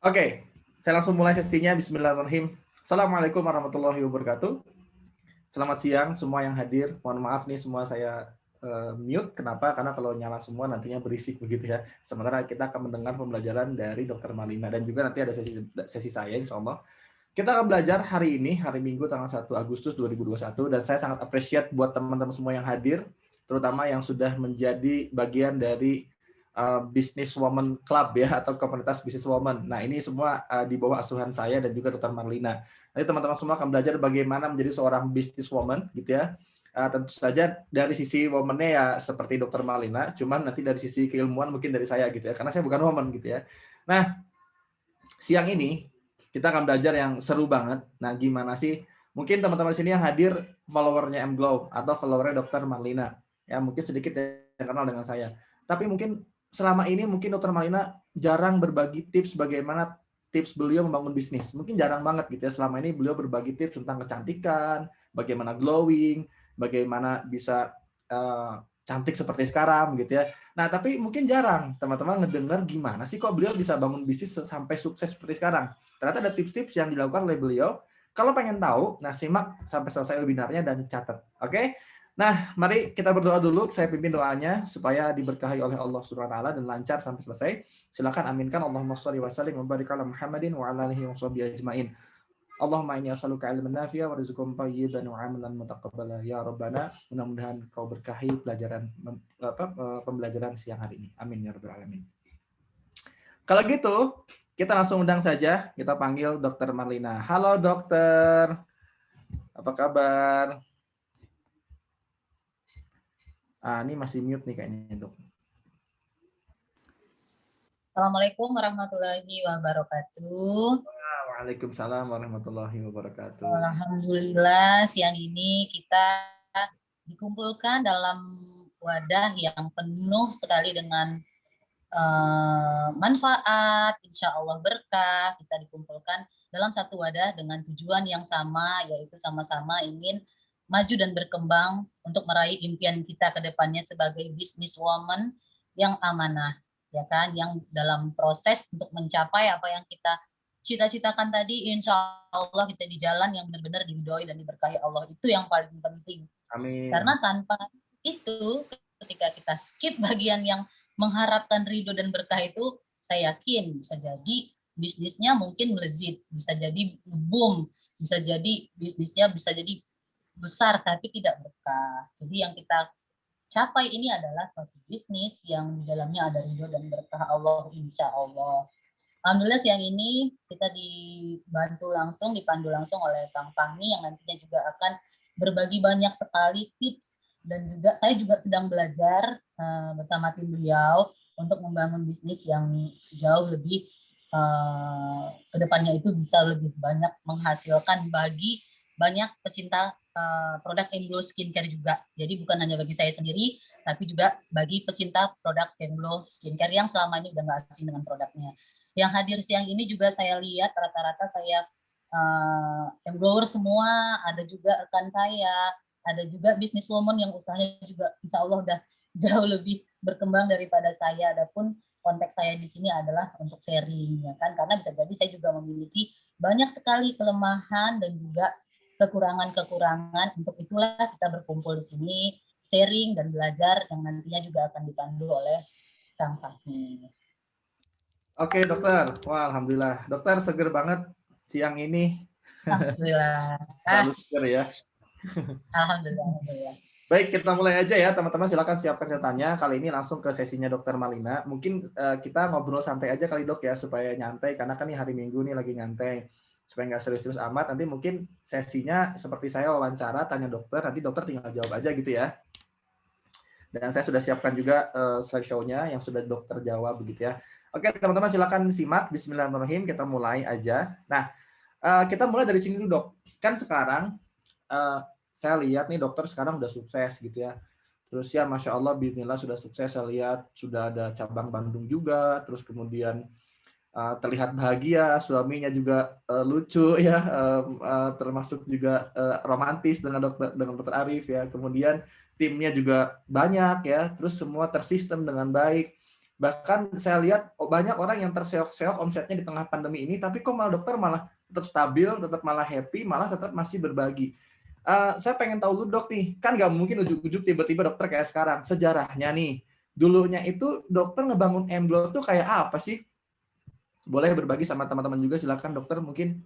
Oke, saya langsung mulai sesinya. Bismillahirrahmanirrahim. Assalamualaikum warahmatullahi wabarakatuh. Selamat siang semua yang hadir. Mohon maaf nih semua saya mute. Kenapa? Karena kalau nyala semua nantinya berisik begitu ya. Sementara kita akan mendengar pembelajaran dari Dr. Malina dan juga nanti ada sesi saya insya Allah. Kita akan belajar hari ini, hari Minggu tanggal 1 Agustus 2021 dan saya sangat appreciate buat teman-teman semua yang hadir, terutama yang sudah menjadi bagian dari Business Woman Club ya atau komunitas Business Woman. Nah, ini semua di bawah asuhan saya dan juga Dr. Marlina. Nanti teman-teman semua akan belajar bagaimana menjadi seorang business woman gitu ya. Tentu saja dari sisi woman-nya ya seperti Dr. Marlina, cuman nanti dari sisi keilmuan mungkin dari saya gitu ya, karena saya bukan woman gitu ya. Nah, siang ini kita akan belajar yang seru banget. Nah, gimana sih? Mungkin teman-teman di sini yang hadir followernya M-Glow atau followernya Dr. Marlina. Ya, mungkin sedikit yang kenal dengan saya. Tapi mungkin selama ini mungkin Dr. Marlina jarang berbagi tips bagaimana tips beliau membangun bisnis. Mungkin jarang banget gitu ya. Selama ini beliau berbagi tips tentang kecantikan, bagaimana glowing, bagaimana bisa cantik seperti sekarang gitu ya. Nah, tapi mungkin jarang teman-teman ngedengar gimana sih kok beliau bisa bangun bisnis sampai sukses seperti sekarang. Ternyata ada tips-tips yang dilakukan oleh beliau. Kalau pengen tahu, nah simak sampai selesai webinarnya dan catat. Oke? Nah, mari kita berdoa dulu. Saya pimpin doanya supaya diberkahi oleh Allah Subhanahu wa taala dan lancar sampai selesai. Silakan aminkan. Allahumma shalli wa sallim wa barik ala Muhammadin wa ala alihi wa sahbihi ajmain. Allahumma inni as'aluka ilman nafi'a wa rizqan thayyiban wa 'amalan mutaqabbala ya rabbana. Mudah-mudahan kau berkahi pembelajaran siang hari ini. Amin ya rabbal alamin. Kalau gitu, kita langsung undang saja. Kita panggil Dr. Marlina. Halo dokter. Apa kabar? Ini masih mute nih kayaknya, Dok. Assalamualaikum warahmatullahi wabarakatuh. Waalaikumsalam warahmatullahi wabarakatuh. Alhamdulillah siang ini kita dikumpulkan dalam wadah yang penuh sekali dengan manfaat, insya Allah berkah. Kita dikumpulkan dalam satu wadah dengan tujuan yang sama, yaitu sama-sama ingin maju dan berkembang untuk meraih impian kita ke depannya sebagai business woman yang amanah, ya kan, yang dalam proses untuk mencapai apa yang kita cita-citakan tadi, insya Allah kita di jalan yang benar-benar diridhoi dan diberkahi Allah. Itu yang paling penting. Amin. Karena tanpa itu, ketika kita skip bagian yang mengharapkan ridho dan berkah itu, saya yakin bisa jadi bisnisnya mungkin melezit, bisa jadi boom, bisa jadi bisnisnya bisa jadi besar tapi tidak berkah. Jadi yang kita capai ini adalah suatu bisnis yang di dalamnya ada ridho dan berkah Allah, insya Allah. Alhamdulillah siang ini kita dibantu langsung, dipandu langsung oleh Kang Fahmi yang nantinya juga akan berbagi banyak sekali tips, dan juga saya juga sedang belajar bersama tim beliau untuk membangun bisnis yang jauh lebih kedepannya itu bisa lebih banyak menghasilkan bagi banyak pecinta produk M-Glow Skincare juga. Jadi bukan hanya bagi saya sendiri, tapi juga bagi pecinta produk M-Glow Skincare yang selama ini udah nggak asing dengan produknya. Yang hadir siang ini juga saya lihat rata-rata saya M-Glower semua, ada juga rekan saya, ada juga business woman yang usahanya juga insya Allah udah jauh lebih berkembang daripada saya. Adapun konteks saya di sini adalah untuk sharing, ya kan, karena bisa jadi saya juga memiliki banyak sekali kelemahan dan juga kekurangan-kekurangan. Untuk itulah kita berkumpul di sini, sharing dan belajar yang nantinya juga akan dipandu oleh Kang Fahmi. Oke dokter, wah alhamdulillah. Dokter seger banget siang ini. Alhamdulillah. Selalu seger ya. Alhamdulillah. Alhamdulillah. Baik, kita mulai aja ya teman-teman. Silakan siapkan catatannya. Kali ini langsung ke sesinya Dokter Malina. Mungkin kita ngobrol santai aja kali dok ya supaya nyantai. Karena kan ini hari Minggu nih lagi nyantai. Supaya nggak serius-serius amat. Nanti mungkin sesinya seperti saya wawancara, tanya dokter. Nanti dokter tinggal jawab aja gitu ya. Dan saya sudah siapkan juga slideshow-nya yang sudah dokter jawab begitu ya. Oke teman-teman silakan simak. Bismillahirrahmanirrahim. Kita mulai aja. Nah kita mulai dari sini dulu dok. Kan sekarang saya lihat nih dokter sekarang udah sukses gitu ya. Terus ya Masya Allah bismillah sudah sukses, saya lihat sudah ada cabang Bandung juga, terus kemudian terlihat bahagia, suaminya juga lucu ya, termasuk juga romantis dengan dokter Arif ya. Kemudian timnya juga banyak ya, terus semua tersistem dengan baik. Bahkan saya lihat banyak orang yang terseok-seok omsetnya di tengah pandemi ini, tapi kok malah dokter malah tetap stabil, tetap malah happy, malah tetap masih berbagi. Saya pengen tahu dulu dok nih, kan nggak mungkin ujuk-ujuk tiba-tiba dokter kayak sekarang. Sejarahnya nih, dulunya itu dokter ngebangun Emblo tuh kayak apa sih? Boleh berbagi sama teman-teman juga, silakan dokter mungkin.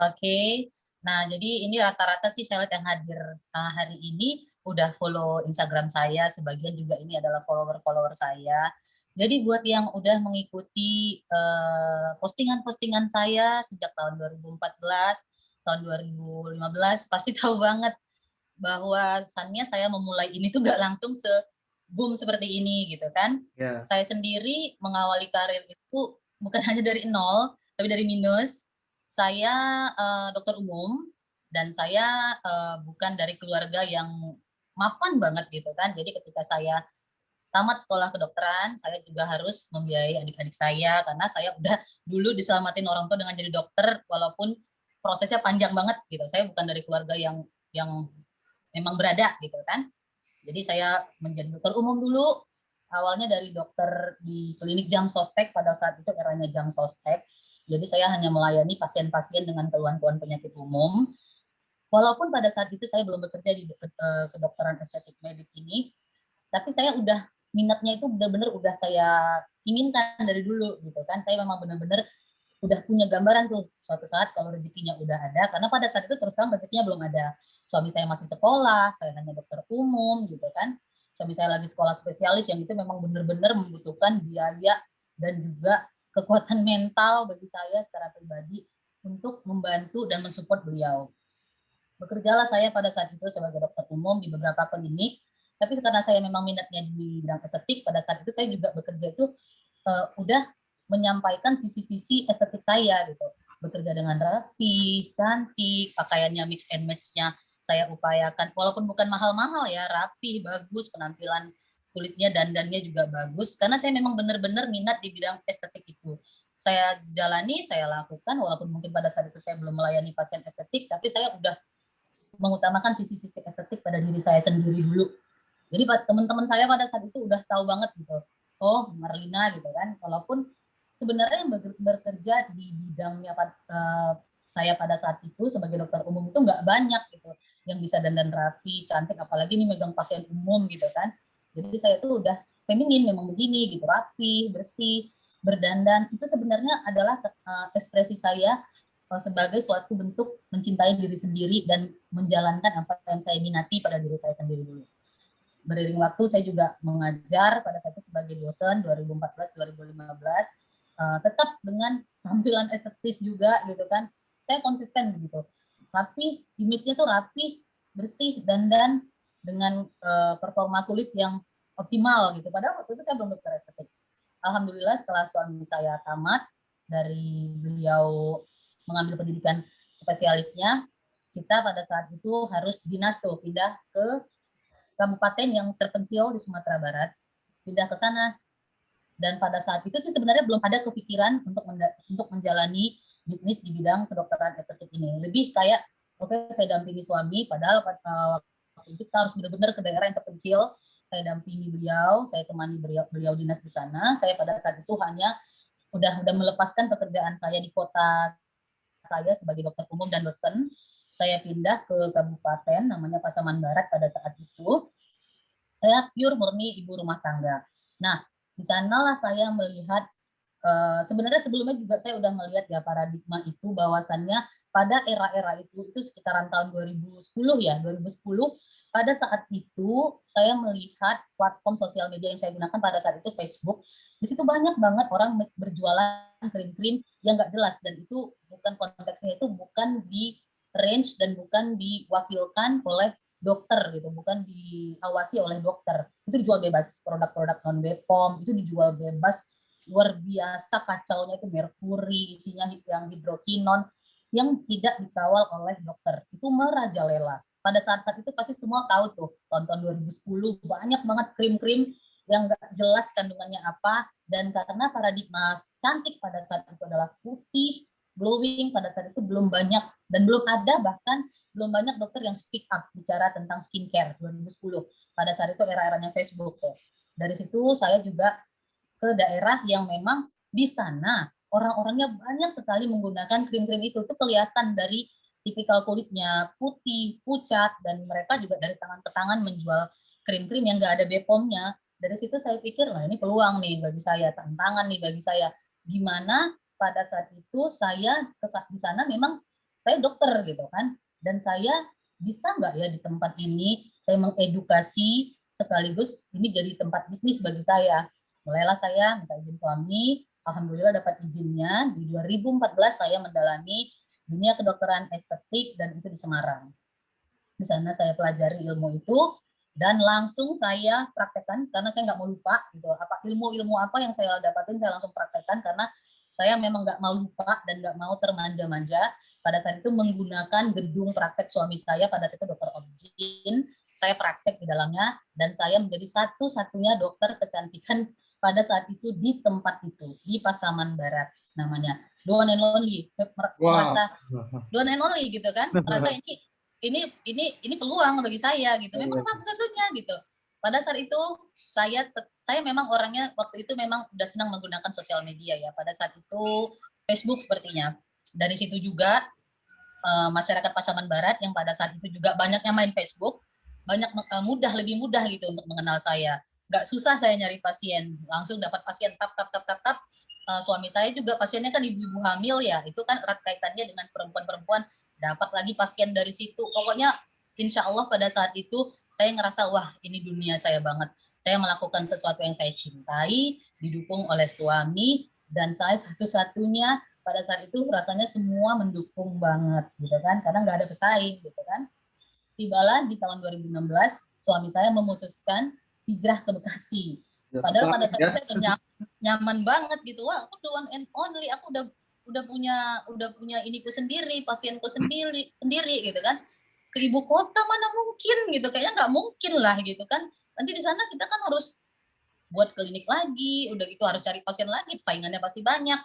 Oke. Nah, jadi ini rata-rata sih saya lihat yang hadir hari ini udah follow Instagram saya, sebagian juga ini adalah follower-follower saya. Jadi buat yang udah mengikuti postingan-postingan saya sejak tahun 2014, tahun 2015, pasti tahu banget bahwasannya saya memulai ini tuh nggak langsung boom seperti ini gitu kan. Ya. Saya sendiri mengawali karir itu bukan hanya dari nol, tapi dari minus. Saya dokter umum dan saya bukan dari keluarga yang mapan banget gitu kan. Jadi ketika saya tamat sekolah kedokteran, saya juga harus membiayai adik-adik saya karena saya udah dulu diselamatin orang tua dengan jadi dokter walaupun prosesnya panjang banget gitu. Saya bukan dari keluarga yang memang berada gitu kan. Jadi saya menjadi dokter umum dulu, awalnya dari dokter di klinik Jam Sostek, pada saat itu eranya Jam Sostek. Jadi saya hanya melayani pasien-pasien dengan keluhan-keluhan penyakit umum. Walaupun pada saat itu saya belum bekerja di kedokteran estetik medik ini, tapi saya udah minatnya itu benar-benar udah saya inginkan dari dulu gitu kan. Saya memang benar-benar udah punya gambaran tuh suatu saat kalau rezekinya udah ada, karena pada saat itu terus terang rezekinya belum ada. Suami saya masih sekolah, saya hanya dokter umum gitu kan. Suami saya lagi sekolah spesialis yang itu memang benar-benar membutuhkan biaya dan juga kekuatan mental bagi saya secara pribadi untuk membantu dan mensupport beliau. Bekerjalah saya pada saat itu sebagai dokter umum di beberapa klinik, tapi karena saya memang minatnya di bidang estetik, pada saat itu saya juga bekerja itu udah menyampaikan sisi-sisi estetik saya gitu. Bekerja dengan rapi, cantik, pakaiannya mix and match-nya saya upayakan, walaupun bukan mahal-mahal ya, rapi, bagus, penampilan kulitnya, dandannya juga bagus, karena saya memang benar-benar minat di bidang estetik itu. Saya jalani, saya lakukan, walaupun mungkin pada saat itu saya belum melayani pasien estetik, tapi saya udah mengutamakan sisi-sisi estetik pada diri saya sendiri dulu. Jadi teman-teman saya pada saat itu udah tahu banget gitu. Oh, Marlina gitu kan. Walaupun sebenarnya yang bekerja di bidangnya saya pada saat itu sebagai dokter umum itu nggak banyak gitu yang bisa dandan rapi, cantik, apalagi ini megang pasien umum gitu kan. Jadi saya tuh udah feminin memang begini gitu, rapi, bersih, berdandan. Itu sebenarnya adalah ekspresi saya sebagai suatu bentuk mencintai diri sendiri dan menjalankan apa yang saya minati pada diri saya sendiri dulu. Beriring waktu saya juga mengajar pada saat itu sebagai dosen 2014-2015, tetap dengan tampilan estetis juga gitu kan. Saya konsisten begitu. Rapi, image-nya tuh rapi, bersih, dandan dengan performa kulit yang optimal gitu. Padahal waktu itu saya belum dokter estetik. Alhamdulillah setelah suami saya tamat dari beliau mengambil pendidikan spesialisnya, kita pada saat itu harus dinas tuh pindah ke kabupaten yang terpencil di Sumatera Barat, pindah ke sana. Dan pada saat itu sih sebenarnya belum ada kepikiran untuk menjalani bisnis di bidang kedokteran estetik ini. Lebih kayak oke, saya dampingi suami, padahal waktu itu kita harus benar-benar ke daerah yang terpencil. Saya dampingi beliau, saya temani beliau dinas di sana. Saya pada saat itu hanya udah melepaskan pekerjaan saya di kota saya sebagai dokter umum dan dosen. Saya pindah ke kabupaten namanya Pasaman Barat pada saat itu. Saya pure murni ibu rumah tangga. Nah, di sanalah saya melihat sebenarnya sebelumnya juga saya udah melihat ya paradigma itu bahwasannya pada era-era itu sekitaran tahun 2010 ya, 2010 pada saat itu saya melihat platform sosial media yang saya gunakan pada saat itu Facebook. Di situ banyak banget orang berjualan krim-krim yang nggak jelas dan itu bukan konteksnya itu bukan di range dan bukan diwakilkan oleh dokter gitu, bukan diawasi oleh dokter. Itu dijual bebas, produk-produk non BPOM itu dijual bebas, luar biasa kacaunya, itu merkuri, isinya yang hidrokinon yang tidak dikawal oleh dokter. Itu merajalela. Pada saat-saat itu pasti semua tahu tuh, tahun 2010 banyak banget krim-krim yang nggak jelas kandungannya apa, dan karena paradigma cantik pada saat itu adalah putih, glowing, pada saat itu belum banyak dan belum ada, bahkan belum banyak dokter yang speak up bicara tentang skincare 2010. Pada saat itu era-eranya Facebook tuh. Dari situ saya juga ke daerah yang memang di sana orang-orangnya banyak sekali menggunakan krim-krim itu. Itu kelihatan dari tipikal kulitnya putih, pucat, dan mereka juga dari tangan ke tangan menjual krim-krim yang nggak ada BPOM-nya. Dari situ saya pikir, lah ini peluang nih bagi saya, tantangan nih bagi saya. Gimana pada saat itu saya di sana memang saya dokter gitu kan, dan saya bisa nggak ya di tempat ini saya mengedukasi sekaligus ini jadi tempat bisnis bagi saya. Mulailah saya minta izin suami, alhamdulillah dapat izinnya. Di 2014 saya mendalami dunia kedokteran estetik dan itu di Semarang. Di sana saya pelajari ilmu itu dan langsung saya praktekkan karena saya nggak mau lupa gitu. Apa ilmu-ilmu apa yang saya dapatin saya langsung praktekkan karena saya memang nggak mau lupa dan nggak mau termanja-manja. Pada saat itu menggunakan gedung praktek suami saya, pada saat itu dokter objin, saya praktek di dalamnya dan saya menjadi satu-satunya dokter kecantikan pada saat itu di tempat itu, di Pasaman Barat namanya. The one and only, merasa the one and only gitu kan, merasa ini peluang bagi saya gitu, memang satu-satunya gitu. Pada saat itu saya memang orangnya waktu itu memang udah senang menggunakan sosial media ya. Pada saat itu Facebook sepertinya. Dari situ juga masyarakat Pasaman Barat yang pada saat itu juga banyaknya main Facebook, lebih mudah gitu untuk mengenal saya. Nggak susah saya nyari pasien, langsung dapat pasien tap. Suami saya juga pasiennya kan ibu-ibu hamil ya, itu kan erat kaitannya dengan perempuan-perempuan, dapat lagi pasien dari situ. Pokoknya insya Allah pada saat itu saya ngerasa wah ini dunia saya banget. Saya melakukan sesuatu yang saya cintai, didukung oleh suami, dan saya satu-satunya pada saat itu rasanya semua mendukung banget gitu kan, karena nggak ada pesaing gitu kan. Tibalah di tahun 2016 suami saya memutuskan hijrah ke Bekasi. Padahal pada saat itu saya udah nyaman banget gitu. Wah, aku the one and only, aku udah punya iniku sendiri, pasienku sendiri gitu kan. Ke ibu kota mana mungkin gitu, kayaknya nggak mungkin lah gitu kan. Nanti di sana kita kan harus buat klinik lagi, udah gitu harus cari pasien lagi, saingannya pasti banyak.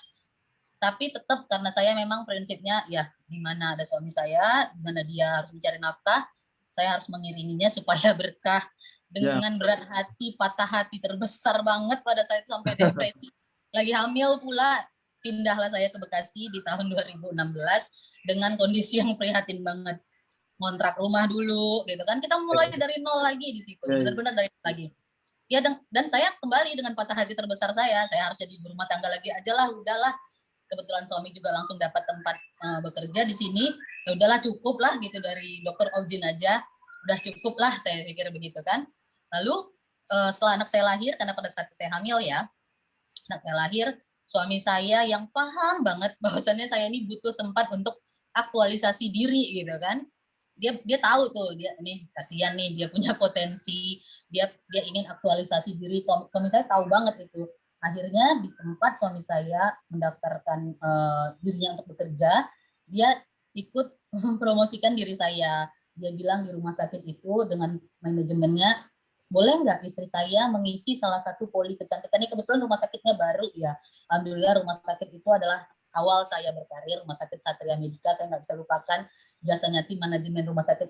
Tapi tetap karena saya memang prinsipnya ya gimana ada suami saya, gimana dia harus mencari nafkah, saya harus mengiringinya supaya berkah. Dengan berat hati, patah hati terbesar banget pada saat itu sampai depresi. Lagi hamil pula, pindahlah saya ke Bekasi di tahun 2016 dengan kondisi yang prihatin banget. Ngontrak rumah dulu gitu kan. Kita mulai dari nol lagi di situ, benar-benar dari nol lagi. Ya dan saya kembali dengan patah hati terbesar saya harus jadi berumah tangga lagi aja lah, udahlah. Kebetulan suami juga langsung dapat tempat bekerja di sini, ya udahlah cukup lah gitu dari dokter objin aja, udah cukup lah saya pikir begitu kan. Lalu setelah anak saya lahir, karena pada saat saya hamil ya, anak saya lahir, suami saya yang paham banget bahwasannya saya ini butuh tempat untuk aktualisasi diri gitu kan. Dia tahu tuh, dia nih kasihan nih, dia punya potensi, dia ingin aktualisasi diri. Suami saya tahu banget itu. Akhirnya di tempat suami saya mendaftarkan dirinya untuk bekerja, dia ikut mempromosikan diri saya. Dia bilang di rumah sakit itu dengan manajemennya, boleh nggak istri saya mengisi salah satu poli kecantikan. Ini kebetulan rumah sakitnya baru ya. Alhamdulillah rumah sakit itu adalah awal saya berkarir, Rumah Sakit Satria Medica. Saya nggak bisa lupakan jasanya tim manajemen Rumah Sakit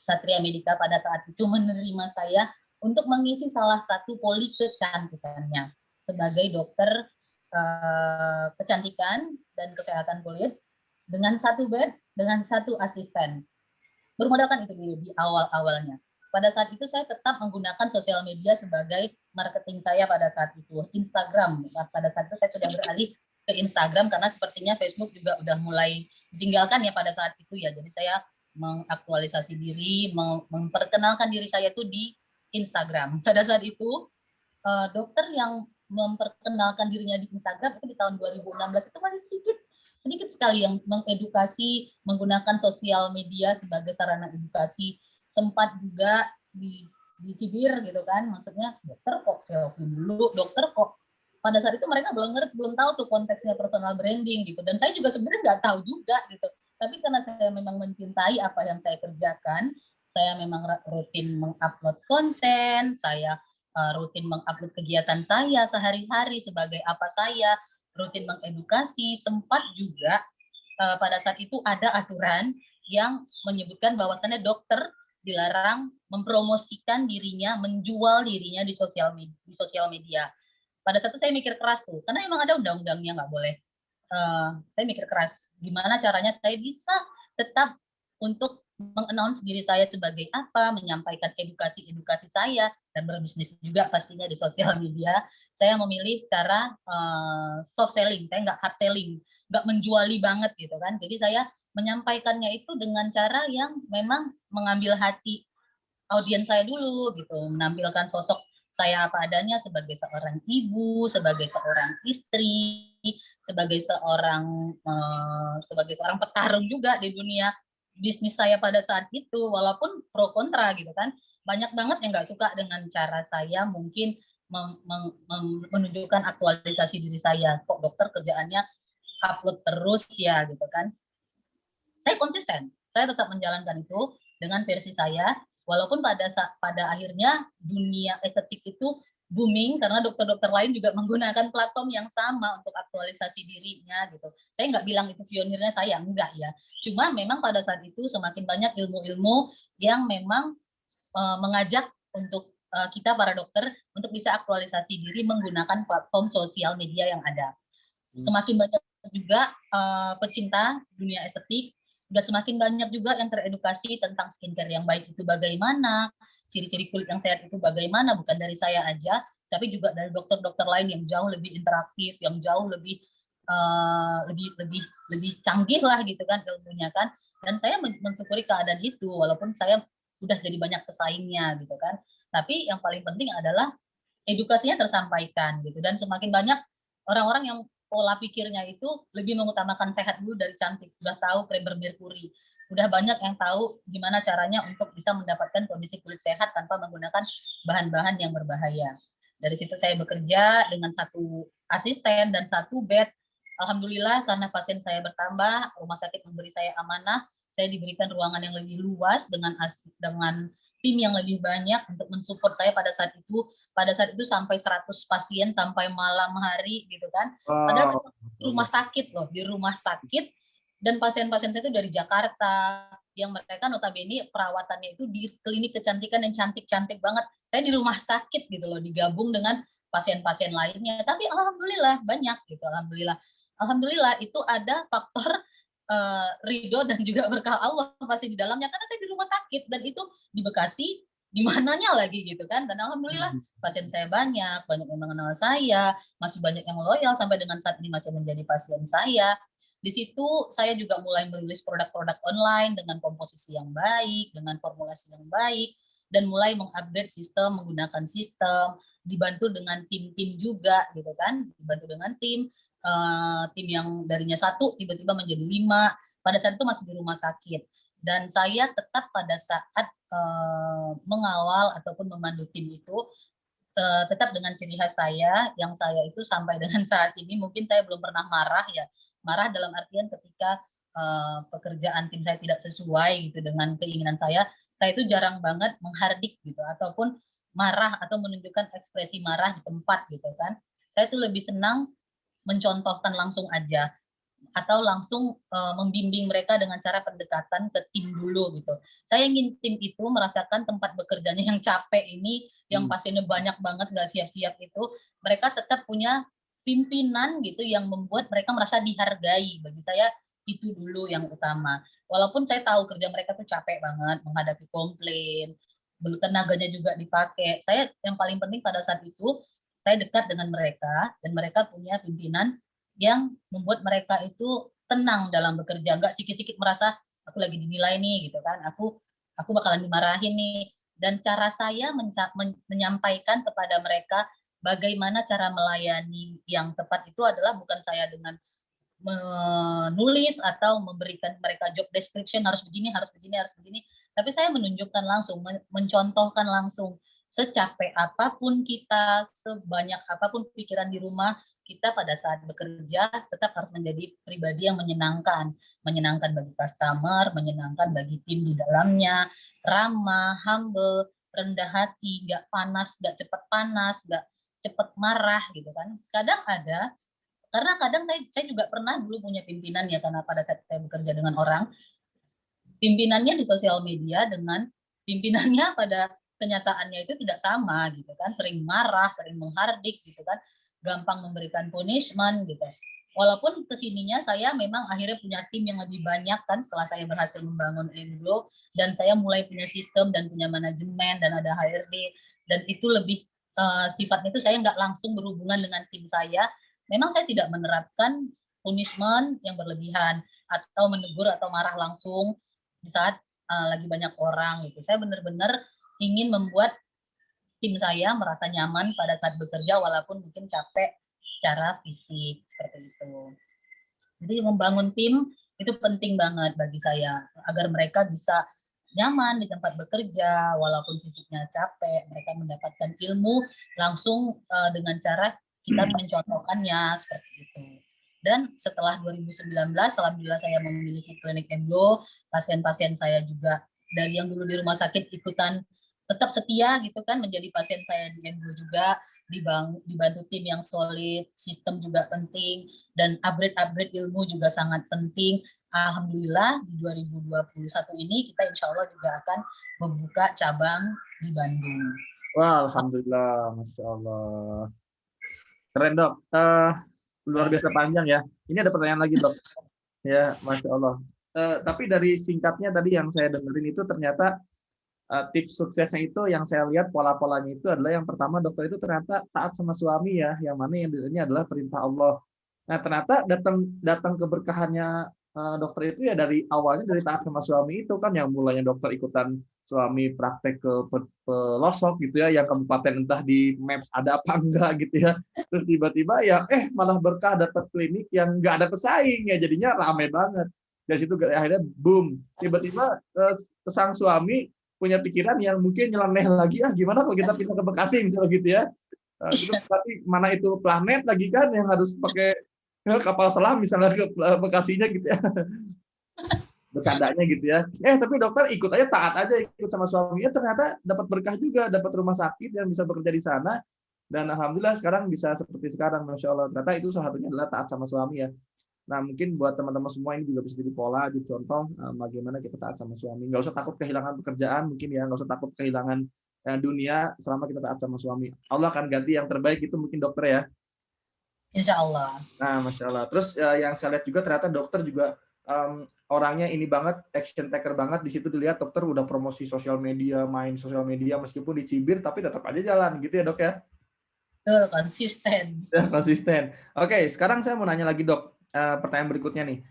Satria Medica pada saat itu menerima saya untuk mengisi salah satu poli kecantikannya sebagai dokter kecantikan dan kesehatan kulit dengan satu bed, dengan satu asisten. Bermodalkan itu dulu di awal-awalnya. Pada saat itu saya tetap menggunakan sosial media sebagai marketing saya pada saat itu. Instagram, pada saat itu saya sudah beralih ke Instagram karena sepertinya Facebook juga udah mulai ditinggalkan ya pada saat itu ya. Jadi saya mengaktualisasi diri, memperkenalkan diri saya itu di Instagram. Pada saat itu dokter yang memperkenalkan dirinya di Instagram itu di tahun 2016 itu masih sedikit sekali yang mengedukasi menggunakan sosial media sebagai sarana edukasi. Sempat juga dicibir gitu kan, maksudnya dokter kok selfie dulu, dokter kok. Pada saat itu mereka belum tahu tuh konteksnya personal branding gitu, dan saya juga sebenarnya nggak tahu juga gitu. Tapi karena saya memang mencintai apa yang saya kerjakan, saya memang rutin mengupload konten, saya rutin mengupload kegiatan saya sehari-hari sebagai apa saya, rutin mengedukasi. Sempat juga pada saat itu ada aturan yang menyebutkan bahwasannya dokter dilarang mempromosikan dirinya, menjual dirinya di sosial media. Pada saat itu saya mikir keras tuh, karena memang ada undang-undangnya nggak boleh. Saya mikir keras, gimana caranya saya bisa tetap untuk mengannounce diri saya sebagai apa, menyampaikan edukasi saya, dan berbisnis juga pastinya di sosial media. Saya memilih cara soft selling, saya nggak hard selling, nggak menjuali banget gitu kan. Jadi saya menyampaikannya itu dengan cara yang memang mengambil hati audiens saya dulu gitu, menampilkan sosok saya apa adanya sebagai seorang ibu, sebagai seorang istri, sebagai seorang petarung juga di dunia bisnis saya pada saat itu, walaupun pro kontra gitu kan. Banyak banget yang nggak suka dengan cara saya mungkin menunjukkan aktualisasi diri saya. Kok dokter kerjaannya upload terus ya gitu kan. Saya konsisten, saya tetap menjalankan itu dengan versi saya, walaupun pada akhirnya dunia estetik itu booming karena dokter-dokter lain juga menggunakan platform yang sama untuk aktualisasi dirinya gitu. Saya nggak bilang itu pionirnya saya, enggak ya. Cuma memang pada saat itu semakin banyak ilmu-ilmu yang memang mengajak untuk kita para dokter untuk bisa aktualisasi diri menggunakan platform sosial media yang ada. Semakin banyak juga pecinta dunia estetik, udah semakin banyak juga yang teredukasi tentang skincare yang baik itu bagaimana, ciri-ciri kulit yang sehat itu bagaimana, bukan dari saya aja, tapi juga dari dokter-dokter lain yang jauh lebih interaktif, yang jauh lebih lebih canggih lah gitu kan ilmunya kan. Dan saya mensyukuri keadaan itu, walaupun saya sudah jadi banyak pesaingnya gitu kan. Tapi yang paling penting adalah edukasinya tersampaikan gitu, dan semakin banyak orang-orang yang pola pikirnya itu lebih mengutamakan sehat dulu dari cantik. Udah tahu krem bermerkuri, udah banyak yang tahu gimana caranya untuk bisa mendapatkan kondisi kulit sehat tanpa menggunakan bahan-bahan yang berbahaya. Dari situ saya bekerja dengan 1 asisten dan 1 bed. Alhamdulillah karena pasien saya bertambah, rumah sakit memberi saya amanah, saya diberikan ruangan yang lebih luas dengan tim yang lebih banyak untuk mensupport saya pada saat itu. Pada saat itu sampai 100 pasien sampai malam hari gitu kan. Padahal saya di rumah sakit loh, di rumah sakit, dan pasien-pasien saya itu dari Jakarta yang mereka notabene perawatannya itu di klinik kecantikan yang cantik-cantik banget. Saya di rumah sakit gitu loh, digabung dengan pasien-pasien lainnya. Tapi alhamdulillah banyak gitu, alhamdulillah. Alhamdulillah itu ada faktor ridho dan juga berkah Allah pasti di dalamnya, karena saya di rumah sakit dan itu di Bekasi, di mananya lagi gitu kan. Dan alhamdulillah pasien saya banyak yang mengenal saya, masih banyak yang loyal sampai dengan saat ini masih menjadi pasien saya. Di situ saya juga mulai merilis produk-produk online dengan komposisi yang baik, dengan formulasi yang baik, dan mulai mengupgrade sistem, menggunakan sistem, dibantu dengan tim-tim juga gitu kan, dibantu dengan tim yang darinya 1 tiba-tiba menjadi 5. Pada saat itu masih di rumah sakit, dan saya tetap pada saat mengawal ataupun memandu tim itu tetap dengan ciri khas saya, yang saya itu sampai dengan saat ini mungkin saya belum pernah marah ya. Marah dalam artian ketika pekerjaan tim saya tidak sesuai gitu dengan keinginan saya itu jarang banget menghardik gitu ataupun marah atau menunjukkan ekspresi marah di tempat gitu kan. Saya itu lebih senang mencontohkan langsung aja atau langsung membimbing mereka dengan cara pendekatan ke tim dulu gitu. Saya ingin tim itu merasakan tempat bekerjanya yang capek ini, yang pasiennya banyak banget nggak siap-siap itu, mereka tetap punya pimpinan gitu yang membuat mereka merasa dihargai. Bagi saya itu dulu yang utama. Walaupun saya tahu kerja mereka tuh capek banget menghadapi komplain, tenaganya juga dipakai. Saya yang paling penting pada saat itu saya dekat dengan mereka dan mereka punya pimpinan yang membuat mereka itu tenang dalam bekerja, nggak sikit-sikit merasa aku lagi dinilai nih gitu kan, aku bakalan dimarahin nih. Dan cara saya menyampaikan kepada mereka bagaimana cara melayani yang tepat itu adalah bukan saya dengan menulis atau memberikan mereka job description harus begini, harus begini, harus begini, tapi saya menunjukkan langsung, mencontohkan langsung. Secapek apapun kita, sebanyak apapun pikiran di rumah, kita pada saat bekerja tetap harus menjadi pribadi yang menyenangkan. Menyenangkan bagi customer, menyenangkan bagi tim di dalamnya, ramah, humble, rendah hati, nggak panas, nggak cepat panas, nggak cepat marah gitu kan. Kadang ada, karena kadang saya juga pernah dulu punya pimpinan ya, karena pada saat saya bekerja dengan orang, pimpinannya di sosial media dengan pimpinannya pada kenyataannya itu tidak sama gitu kan, sering marah, sering menghardik gitu kan, gampang memberikan punishment gitu. Walaupun kesininya saya memang akhirnya punya tim yang lebih banyak kan setelah saya berhasil membangun Emblo, dan saya mulai punya sistem dan punya manajemen dan ada HRD, dan itu lebih sifatnya itu saya nggak langsung berhubungan dengan tim saya. Memang saya tidak menerapkan punishment yang berlebihan atau menegur atau marah langsung di saat lagi banyak orang gitu. Saya benar-benar ingin membuat tim saya merasa nyaman pada saat bekerja walaupun mungkin capek secara fisik seperti itu. Jadi membangun tim itu penting banget bagi saya agar mereka bisa nyaman di tempat bekerja walaupun fisiknya capek, mereka mendapatkan ilmu langsung dengan cara kita mencontohkannya seperti itu. Dan setelah 2019, alhamdulillah saya memiliki klinik Emblo, pasien-pasien saya juga dari yang dulu di rumah sakit ikutan tetap setia gitu kan menjadi pasien saya di Emblo juga, dibantu tim yang solid, sistem juga penting, dan upgrade ilmu juga sangat penting. Alhamdulillah di 2021 ini kita insya Allah juga akan membuka cabang di Bandung. Wah, alhamdulillah, masya Allah. Keren dok. Luar biasa panjang ya. Ini ada pertanyaan lagi dok. Ya, masya Allah. Tapi dari singkatnya tadi yang saya dengerin itu ternyata tips suksesnya itu yang saya lihat pola-polanya itu adalah yang pertama dokter itu ternyata taat sama suami ya, yang mana yang ini adalah perintah Allah. Nah ternyata datang keberkahannya dokter itu ya dari awalnya dari taat sama suami itu kan, yang mulanya dokter ikutan suami praktek ke pelosok gitu ya, yang kabupaten entah di Maps ada apa enggak gitu ya, terus tiba-tiba ya malah berkah dapat klinik yang nggak ada pesaing ya, jadinya rame banget. Dari situ akhirnya boom, tiba-tiba sang suami punya pikiran yang mungkin nyeleneh lagi, gimana kalau kita pindah ke Bekasi misalnya gitu ya. Itu Bekasi mana itu planet lagi kan yang harus pakai kapal selam misalnya ke Bekasinya gitu ya. Bercandanya gitu ya. Tapi dokter ikut aja, taat aja ikut sama suaminya, ternyata dapat berkah juga, dapat rumah sakit yang bisa bekerja di sana, dan alhamdulillah sekarang bisa seperti sekarang, masya Allah. Ternyata itu salah satunya adalah taat sama suami ya. Nah, mungkin buat teman-teman semua ini juga bisa jadi pola, jadi contoh bagaimana kita taat sama suami. Nggak usah takut kehilangan pekerjaan, mungkin ya, nggak usah takut kehilangan dunia selama kita taat sama suami. Allah akan ganti yang terbaik, itu mungkin dokter ya. Insya Allah. Nah, masya Allah. Terus yang saya lihat juga ternyata dokter juga orangnya ini banget, action taker banget. Di situ dilihat dokter udah promosi sosial media, main sosial media meskipun dicibir, tapi tetap aja jalan gitu ya dok ya. Betul, konsisten. Ya, konsisten. Oke, sekarang saya mau nanya lagi dok. Pertanyaan berikutnya nih.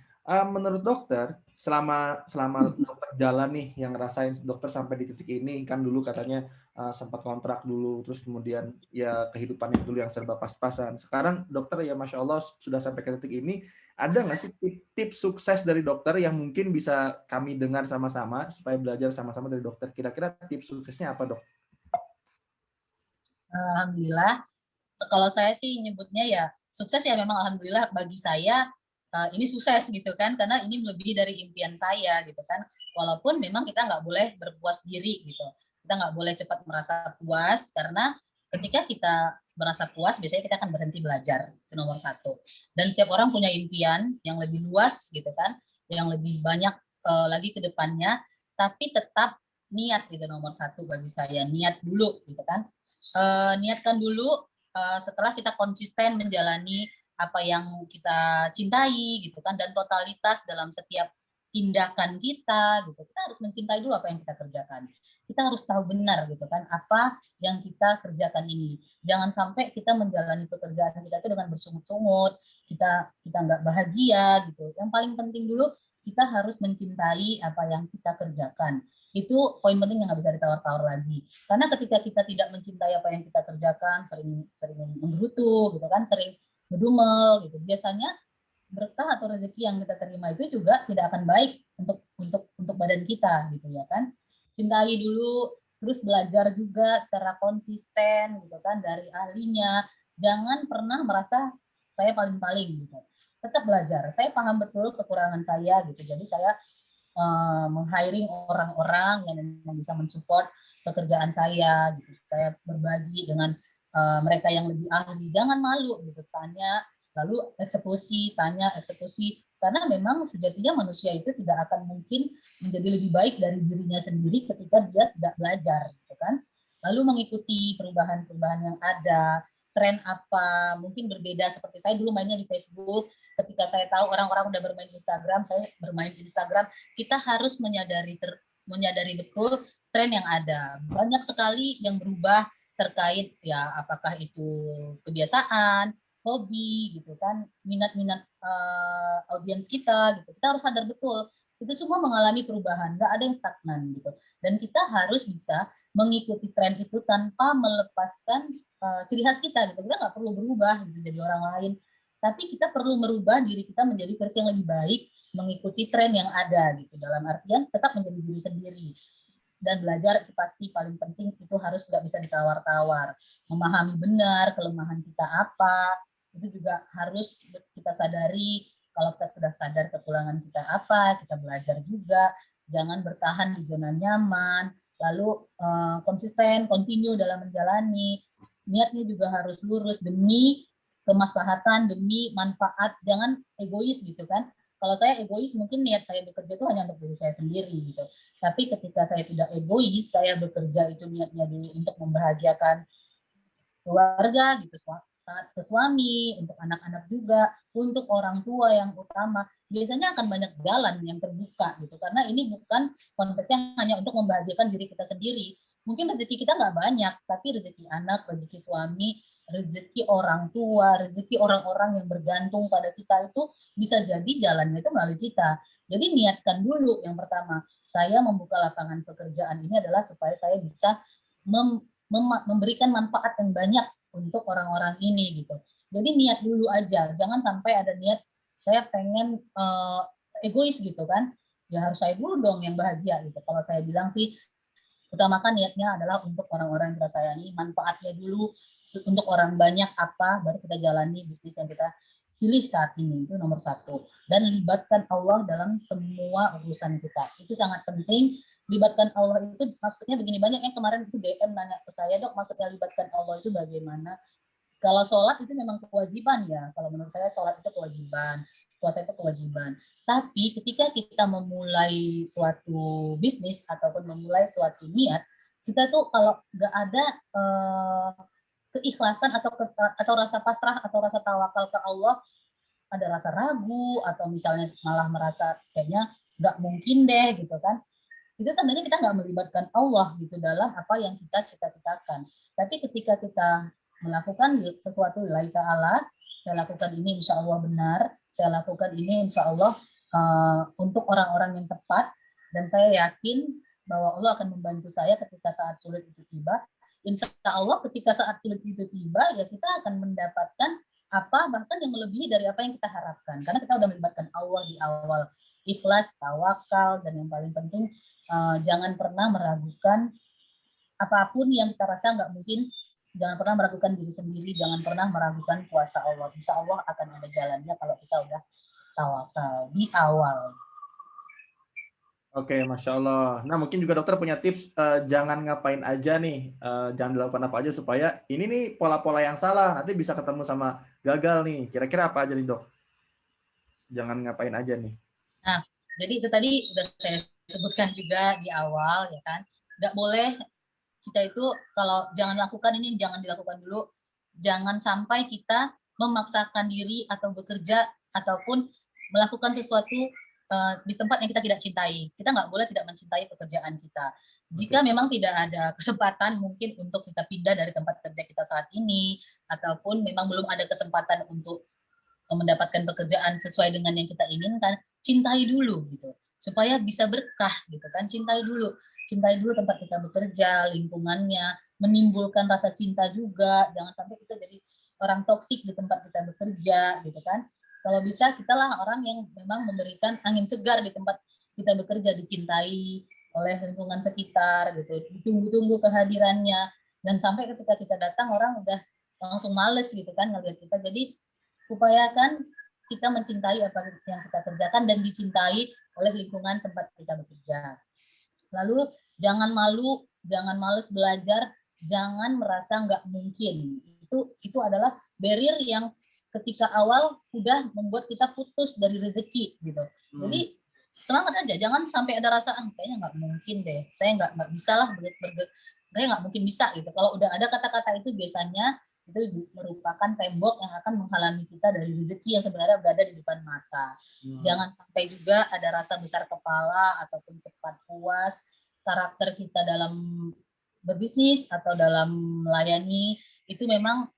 Menurut dokter, selama dokter jalan nih, yang ngerasain dokter sampai di titik ini, kan dulu katanya sempat kontrak dulu, terus kemudian ya kehidupannya dulu yang serba pas-pasan. Sekarang dokter ya masya Allah sudah sampai ke titik ini. Ada nggak sih tips sukses dari dokter yang mungkin bisa kami dengar sama-sama supaya belajar sama-sama dari dokter? Kira-kira tips suksesnya apa dok? Alhamdulillah. Kalau saya sih nyebutnya ya sukses ya, memang alhamdulillah bagi saya ini sukses gitu kan, karena ini lebih dari impian saya gitu kan. Walaupun memang kita nggak boleh berpuas diri gitu, kita nggak boleh cepat merasa puas, karena ketika kita merasa puas biasanya kita akan berhenti belajar, itu nomor satu. Dan setiap orang punya impian yang lebih luas gitu kan, yang lebih banyak lagi ke depannya, tapi tetap niat gitu nomor satu bagi saya, niat dulu gitu kan. Niatkan dulu. Setelah kita konsisten menjalani apa yang kita cintai gitu kan, dan totalitas dalam setiap tindakan kita gitu, kita harus mencintai dulu apa yang kita kerjakan. Kita harus tahu benar gitu kan apa yang kita kerjakan ini. Jangan sampai kita menjalani pekerjaan kita itu dengan bersungut-sungut, kita nggak bahagia gitu. Yang paling penting dulu kita harus mencintai apa yang kita kerjakan. Itu poin penting yang nggak bisa ditawar-tawar lagi. Karena ketika kita tidak mencintai apa yang kita kerjakan, sering menggerutu gitu kan, sering ngedumel gitu, biasanya berkah atau rezeki yang kita terima itu juga tidak akan baik untuk badan kita gitu ya kan. Cintai dulu, terus belajar juga secara konsisten gitu kan dari ahlinya. Jangan pernah merasa saya paling-paling gitu. Tetap belajar. Saya paham betul kekurangan saya gitu. Jadi saya meng-hiring orang-orang yang memang bisa mensupport pekerjaan saya gitu. Saya berbagi dengan mereka yang lebih ahli. Jangan malu gitu, tanya, lalu eksekusi, tanya, eksekusi. Karena memang sejatinya manusia itu tidak akan mungkin menjadi lebih baik dari dirinya sendiri ketika dia tidak belajar, gitu kan. Lalu mengikuti perubahan-perubahan yang ada, tren apa, mungkin berbeda. Seperti saya dulu mainnya di Facebook, ketika saya tahu orang-orang udah bermain Instagram, saya bermain Instagram. Kita harus menyadari betul tren yang ada. Banyak sekali yang berubah terkait ya apakah itu kebiasaan, hobi gitu kan, minat-minat audiens kita gitu. Kita harus sadar betul itu semua mengalami perubahan, nggak ada yang stagnan gitu. Dan kita harus bisa mengikuti tren itu tanpa melepaskan ciri khas kita gitu. Kita nggak perlu berubah gitu jadi orang lain, tapi kita perlu merubah diri kita menjadi versi yang lebih baik, mengikuti tren yang ada gitu. Dalam artian tetap menjadi diri sendiri. Dan belajar itu pasti paling penting, itu harus nggak bisa ditawar-tawar. Memahami benar kelemahan kita apa, itu juga harus kita sadari. Kalau kita sudah sadar kekurangan kita apa, kita belajar juga. Jangan bertahan di zona nyaman, lalu konsisten, continue dalam menjalani. Niatnya juga harus lurus demi kemaslahatan, demi manfaat. Jangan egois gitu kan. Kalau saya egois, mungkin niat saya bekerja itu hanya untuk diri saya sendiri gitu. Tapi ketika saya tidak egois, saya bekerja itu niatnya dulu untuk membahagiakan keluarga gitu, saat ke suami, untuk anak-anak juga, untuk orang tua yang utama. Biasanya akan banyak jalan yang terbuka gitu, karena ini bukan konteksnya hanya untuk membahagiakan diri kita sendiri. Mungkin rezeki kita nggak banyak, tapi rezeki anak, rezeki suami, rezeki orang tua, rezeki orang-orang yang bergantung pada kita itu bisa jadi jalannya itu melalui kita. Jadi niatkan dulu yang pertama, saya membuka lapangan pekerjaan ini adalah supaya saya bisa memberikan manfaat yang banyak untuk orang-orang ini gitu. Jadi niat dulu aja, jangan sampai ada niat saya pengen egois gitu kan. Ya harus saya dulu dong yang bahagia gitu. Kalau saya bilang sih utamakan niatnya adalah untuk orang-orang yang kita sayangi, manfaatnya dulu untuk orang banyak apa, baru kita jalani bisnis yang kita pilih saat ini, itu nomor satu. Dan libatkan Allah dalam semua urusan kita, itu sangat penting. Libatkan Allah itu maksudnya begini, banyak yang kemarin itu DM nanya ke saya, dok maksudnya libatkan Allah itu bagaimana? Kalau sholat itu memang kewajiban ya, kalau menurut saya sholat itu kewajiban, puasa itu kewajiban. Tapi ketika kita memulai suatu bisnis ataupun memulai suatu niat, kita tuh kalau nggak ada keikhlasan atau rasa pasrah atau rasa tawakal ke Allah, ada rasa ragu atau misalnya malah merasa kayaknya nggak mungkin deh gitu kan, itu tandanya kita nggak melibatkan Allah gitu dalam apa yang kita cita-citakan. Tapi ketika kita melakukan sesuatu lillahi ta'ala, saya lakukan ini insya Allah benar, saya lakukan ini insya Allah untuk orang-orang yang tepat, dan saya yakin bahwa Allah akan membantu saya ketika saat sulit itu tiba. Insya Allah ketika saat sulit itu tiba, ya kita akan mendapatkan apa bahkan yang melebihi dari apa yang kita harapkan. Karena kita sudah melibatkan Allah di awal. Ikhlas, tawakal, dan yang paling penting jangan pernah meragukan apapun yang kita rasa nggak mungkin. Jangan pernah meragukan diri sendiri, jangan pernah meragukan kuasa Allah. Insya Allah akan ada jalannya kalau kita udah tawakal di awal. Oke, Masya Allah. Nah, mungkin juga dokter punya tips, jangan ngapain aja nih, jangan dilakukan apa aja supaya ini nih pola-pola yang salah, nanti bisa ketemu sama gagal nih. Kira-kira apa aja nih dok? Jangan ngapain aja nih. Nah, jadi itu tadi udah saya sebutkan juga di awal, ya kan. Nggak boleh kita itu kalau jangan lakukan ini, jangan dilakukan dulu. Jangan sampai kita memaksakan diri atau bekerja ataupun melakukan sesuatu di tempat yang kita tidak cintai. Kita nggak boleh tidak mencintai pekerjaan kita. Jika memang tidak ada kesempatan mungkin untuk kita pindah dari tempat kerja kita saat ini, ataupun memang belum ada kesempatan untuk mendapatkan pekerjaan sesuai dengan yang kita inginkan, cintai dulu gitu, supaya bisa berkah gitu kan. Cintai dulu tempat kita bekerja, lingkungannya, menimbulkan rasa cinta juga. Jangan sampai kita jadi orang toksik di tempat kita bekerja gitu kan. Kalau bisa kitalah orang yang memang memberikan angin segar di tempat kita bekerja, dicintai oleh lingkungan sekitar gitu, ditunggu-tunggu kehadirannya, dan sampai ketika kita datang orang udah langsung males gitu kan ngelihat kita. Jadi upayakan kita mencintai apa yang kita kerjakan dan dicintai oleh lingkungan tempat kita bekerja. Lalu jangan malu, jangan males belajar, jangan merasa nggak mungkin. Itu adalah barrier yang ketika awal udah membuat kita putus dari rezeki gitu. Jadi semangat aja, jangan sampai ada rasa kayaknya nggak mungkin deh, saya nggak bisa lah saya nggak mungkin bisa gitu. Kalau udah ada kata-kata itu biasanya itu merupakan tembok yang akan menghalangi kita dari rezeki yang sebenarnya berada di depan mata. Jangan sampai juga ada rasa besar kepala ataupun cepat puas. Karakter kita dalam berbisnis atau dalam melayani itu memang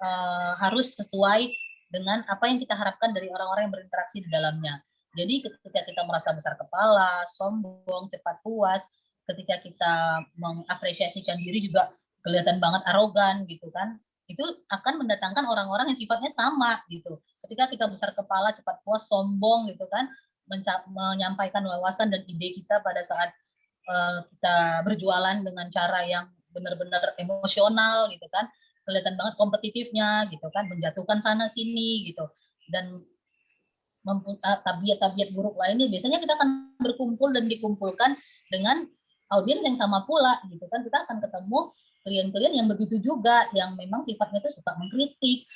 harus sesuai dengan apa yang kita harapkan dari orang-orang yang berinteraksi di dalamnya. Jadi ketika kita merasa besar kepala, sombong, cepat puas, ketika kita mengapresiasikan diri juga kelihatan banget arogan gitu kan, itu akan mendatangkan orang-orang yang sifatnya sama gitu. Ketika kita besar kepala, cepat puas, sombong gitu kan, menyampaikan wawasan dan ide kita pada saat kita berjualan dengan cara yang benar-benar emosional gitu kan, kelihatan banget kompetitifnya gitu kan, menjatuhkan sana sini gitu, dan tabiat-tabiat buruk lainnya biasanya kita akan berkumpul dan dikumpulkan dengan audiens yang sama pula gitu kan. Kita akan ketemu klien-klien yang begitu juga, yang memang sifatnya itu suka mengkritik,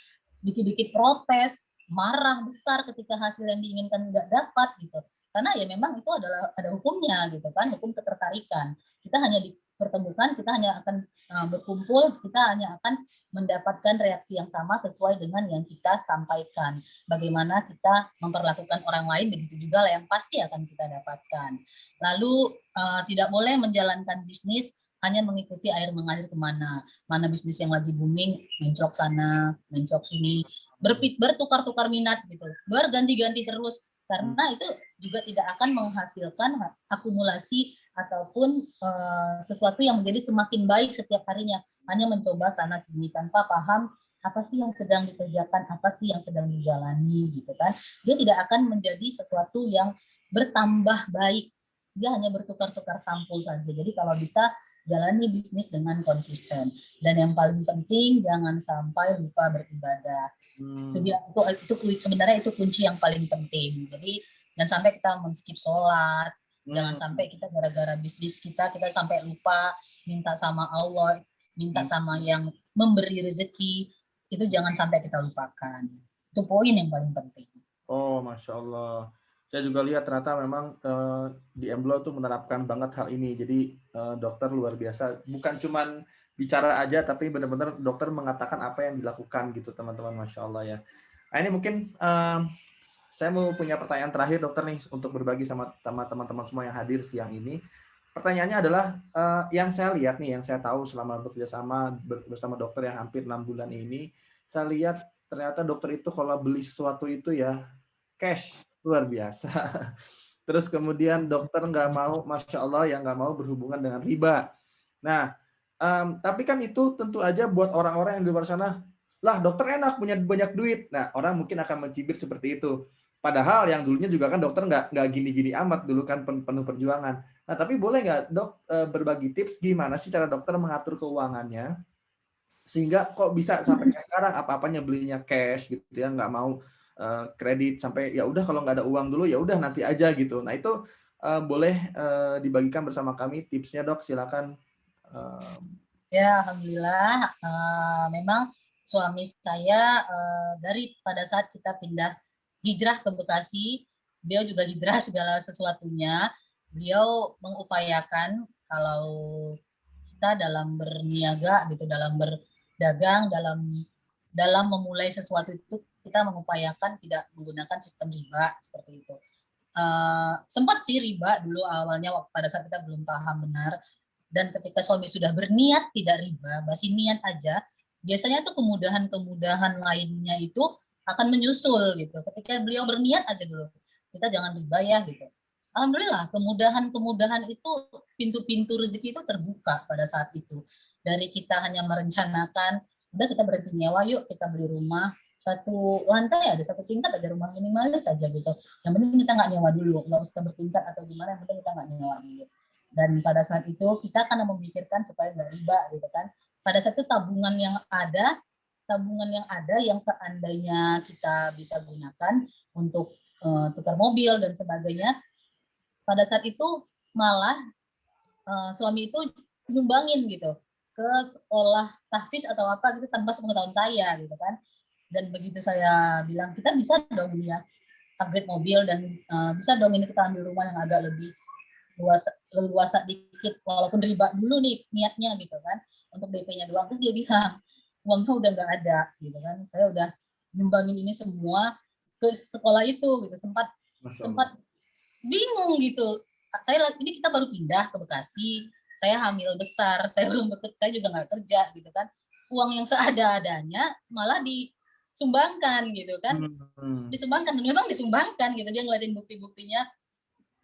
dikit-dikit protes, marah besar ketika hasil yang diinginkan nggak dapat gitu. Karena ya memang itu adalah ada hukumnya gitu kan, hukum ketertarikan. Kita hanya dipertemukan, kita hanya akan berkumpul, kita hanya akan mendapatkan reaksi yang sama sesuai dengan yang kita sampaikan. Bagaimana kita memperlakukan orang lain, begitu juga lah yang pasti akan kita dapatkan. Lalu tidak boleh menjalankan bisnis hanya mengikuti air mengalir kemana. Mana bisnis yang lagi booming, mencok sana, mencok sini, bertukar-tukar minat gitu, berganti-ganti terus, karena itu juga tidak akan menghasilkan akumulasi ataupun sesuatu yang menjadi semakin baik setiap harinya. Hanya mencoba sana sini tanpa paham apa sih yang sedang dikerjakan, apa sih yang sedang dijalani gitu kan. Dia tidak akan menjadi sesuatu yang bertambah baik, dia hanya bertukar-tukar sampul saja. Jadi kalau bisa jalani bisnis dengan konsisten, dan yang paling penting jangan sampai lupa beribadah. Itu sebenarnya itu kunci yang paling penting. Jadi jangan sampai kita men-skip sholat, jangan sampai kita gara-gara bisnis kita sampai lupa minta sama Allah, minta sama yang memberi rezeki, itu jangan sampai kita lupakan. Itu poin yang paling penting. Oh, Masya Allah. Saya juga lihat ternyata memang di Emblo tuh menerapkan banget hal ini. Jadi dokter luar biasa. Bukan cuman bicara aja, tapi benar-benar dokter mengatakan apa yang dilakukan gitu, teman-teman. Masya Allah ya. Nah, ini mungkin saya mau punya pertanyaan terakhir, dokter nih, untuk berbagi sama teman-teman semua yang hadir siang ini. Pertanyaannya adalah, yang saya lihat nih, yang saya tahu selama bekerja sama bersama dokter yang hampir 6 bulan ini, saya lihat ternyata dokter itu kalau beli sesuatu itu ya cash, luar biasa. Terus kemudian dokter nggak mau, Masya Allah, yang nggak mau berhubungan dengan riba. Nah, tapi kan itu tentu aja buat orang-orang yang di luar sana, lah dokter enak, punya banyak duit. Nah, orang mungkin akan mencibir seperti itu. Padahal yang dulunya juga kan dokter nggak gini-gini amat, dulu kan penuh perjuangan. Nah, tapi boleh nggak dok berbagi tips gimana sih cara dokter mengatur keuangannya, sehingga kok bisa sampai sekarang apa-apanya belinya cash gitu ya, nggak mau kredit, sampai ya udah kalau nggak ada uang dulu ya udah nanti aja gitu. Nah itu boleh dibagikan bersama kami tipsnya dok, silakan. Ya, alhamdulillah. Memang suami saya dari pada saat kita pindah hijrah ke Bekasi, beliau juga hijrah segala sesuatunya. Beliau mengupayakan kalau kita dalam berniaga gitu, dalam berdagang, dalam memulai sesuatu itu kita mengupayakan tidak menggunakan sistem riba seperti itu. Sempat sih riba dulu awalnya pada saat kita belum paham benar, dan ketika suami sudah berniat tidak riba, masih niat aja, biasanya tuh kemudahan-kemudahan lainnya itu akan menyusul gitu. Ketika beliau berniat aja dulu, kita jangan riba ya gitu. Alhamdulillah, kemudahan-kemudahan itu, pintu-pintu rezeki itu terbuka pada saat itu. Dari kita hanya merencanakan, udah kita berhenti nyewa, yuk kita beli rumah, satu lantai ada satu tingkat aja, rumah minimalis saja gitu. Yang penting kita nggak nyewa dulu, nggak usah bertingkat atau gimana, yang penting kita nggak nyewa dulu. Dan pada saat itu kita akan memikirkan supaya nggak riba gitu kan. Pada saat itu tabungan yang ada yang seandainya kita bisa gunakan untuk tukar mobil dan sebagainya, pada saat itu malah suami itu nyumbangin gitu ke sekolah tahfiz atau apa gitu tanpa sepengetahuan saya gitu kan. Dan begitu saya bilang, kita bisa dong ini ya, upgrade mobil dan bisa dong ini kita ambil rumah yang agak lebih leluasa dikit, walaupun riba dulu nih niatnya gitu kan, untuk DP-nya doang. Terus dia bilang, uangnya udah nggak ada gitu kan, saya udah nyumbangin ini semua ke sekolah itu gitu. sempat Masya Allah. sempat bingung gitu. Ini kita baru pindah ke Bekasi, saya hamil besar, saya belum bekerja, saya juga nggak kerja gitu kan, uang yang seada-adanya malah disumbangkan gitu kan, disumbangkan, dan memang disumbangkan gitu. Dia ngeliatin bukti-buktinya,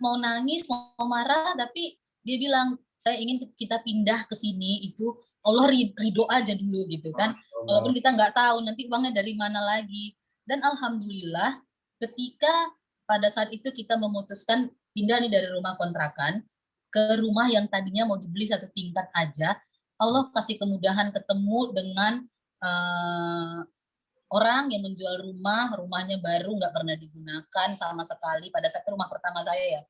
mau nangis, mau marah, tapi dia bilang, saya ingin kita pindah ke sini itu Allah ridho aja dulu gitu kan. Masya Allah. Walaupun kita nggak tahu nanti uangnya dari mana lagi. Dan alhamdulillah ketika pada saat itu kita memutuskan pindah nih dari rumah kontrakan ke rumah yang tadinya mau dibeli satu tingkat aja, Allah kasih kemudahan ketemu dengan uh, orang yang menjual rumahnya baru, nggak pernah digunakan sama sekali. Pada saat itu rumah pertama saya ya,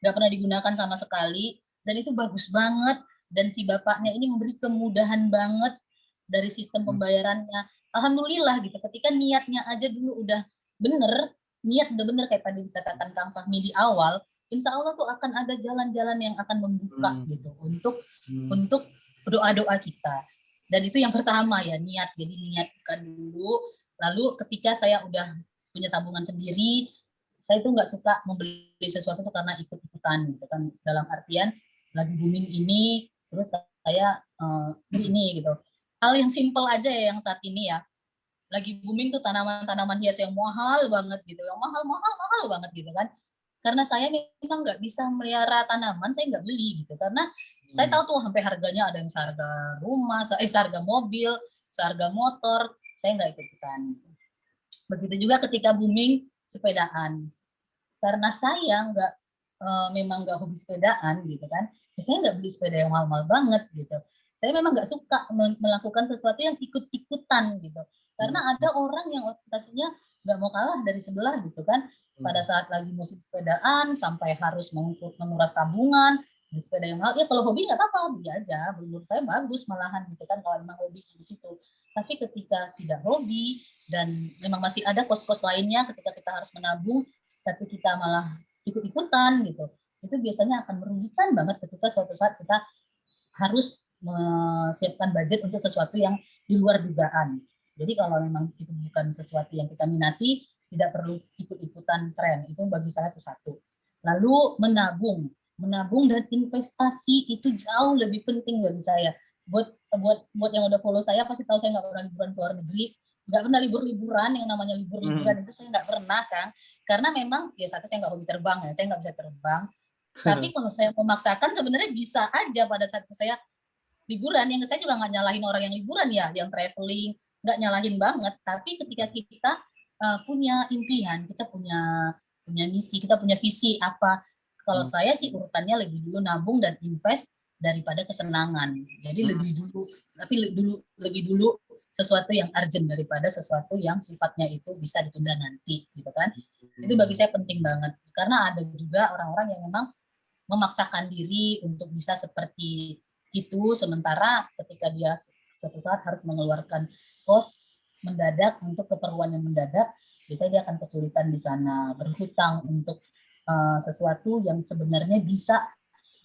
nggak pernah digunakan sama sekali, dan itu bagus banget. Dan si bapaknya ini memberi kemudahan banget dari sistem pembayarannya. Alhamdulillah gitu, ketika niatnya aja dulu udah bener, niat udah bener kayak tadi dikatakan Kang Fahmi di awal, insya Allah tuh akan ada jalan-jalan yang akan membuka gitu untuk doa-doa kita. Dan itu yang pertama ya, niat. Jadi niatkan dulu. Lalu ketika saya udah punya tabungan sendiri, saya itu nggak suka membeli sesuatu itu karena ikut-ikutan gitu kan, dalam artian lagi booming ini terus saya beli ini gitu. Hal yang simple aja ya, yang saat ini ya lagi booming tuh tanaman-tanaman hias yang mahal banget gitu, yang mahal banget gitu kan. Karena saya memang nggak bisa melihara tanaman, saya nggak beli gitu, karena saya tahu tuh sampai harganya ada yang seharga rumah, seharga mobil, seharga motor, saya nggak ikut-ikutan. Begitu juga ketika booming sepedaan, karena saya nggak memang nggak hobi sepedaan gitu kan, saya nggak beli sepeda yang mahal-mahal banget gitu. Saya memang nggak suka melakukan sesuatu yang ikut-ikutan gitu, karena ada orang yang orientasinya nggak mau kalah dari sebelah gitu kan. Pada saat lagi musim sepedaan sampai harus menguras tabungan di sepeda yang mahal, ya kalau hobi nggak apa-apa, beli aja, menurut saya bagus malahan gitu kan kalau memang hobi di situ. Tapi ketika tidak hobi dan memang masih ada kos-kos lainnya, ketika kita harus menabung tapi kita malah ikut-ikutan gitu, itu biasanya akan merugikan banget ketika suatu saat kita harus menyiapkan budget untuk sesuatu yang di luar dugaan. Jadi kalau memang itu bukan sesuatu yang kita minati, tidak perlu ikut-ikutan tren. Itu bagi saya itu satu. Lalu menabung dan investasi itu jauh lebih penting bagi saya. Buat yang udah follow saya pasti tahu saya nggak pernah liburan ke luar negeri, nggak pernah libur-liburan, yang namanya libur-liburan itu saya nggak pernah kan, karena memang ya satu saya nggak hobi terbang ya, saya nggak bisa terbang. Tapi kalau saya memaksakan sebenarnya bisa aja pada saat saya liburan, yang saya juga nggak nyalahin orang yang liburan ya, yang traveling, nggak nyalahin banget. Tapi ketika kita punya impian, kita punya misi, kita punya visi apa. Kalau saya sih urutannya lebih dulu nabung dan invest daripada kesenangan. Jadi lebih dulu sesuatu yang urgent daripada sesuatu yang sifatnya itu bisa ditunda nanti, gitu kan. Itu bagi saya penting banget. Karena ada juga orang-orang yang memang memaksakan diri untuk bisa seperti itu, sementara ketika dia suatu saat harus mengeluarkan kos mendadak untuk keperluan yang mendadak, biasanya dia akan kesulitan di sana, berhutang untuk sesuatu yang sebenarnya bisa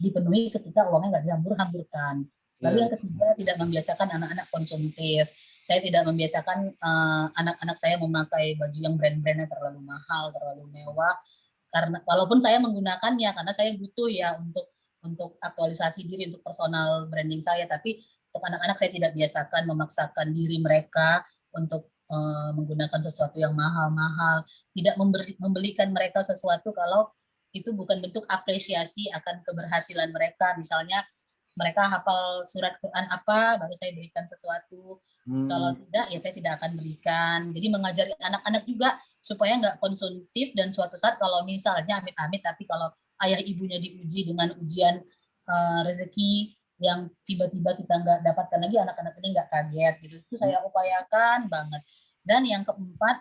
dipenuhi ketika uangnya nggak dihambur-hamburkan. Lalu yang ketiga, tidak membiasakan anak-anak konsumtif. Saya tidak membiasakan anak-anak saya memakai baju yang brand-brandnya terlalu mahal, terlalu mewah, karena walaupun saya menggunakannya karena saya butuh ya untuk aktualisasi diri, untuk personal branding saya, tapi untuk anak-anak saya tidak biasakan memaksakan diri mereka untuk menggunakan sesuatu yang mahal-mahal, tidak membelikan mereka sesuatu kalau itu bukan bentuk apresiasi akan keberhasilan mereka. Misalnya mereka hafal surat Quran apa, baru saya berikan sesuatu. Kalau tidak, ya saya tidak akan berikan. Jadi mengajari anak-anak juga supaya nggak konsumtif, dan suatu saat kalau misalnya amit-amit, tapi kalau ayah ibunya diuji dengan ujian rezeki yang tiba-tiba kita nggak dapatkan lagi, anak-anak ini nggak kaget gitu. Itu saya upayakan banget. Dan yang keempat,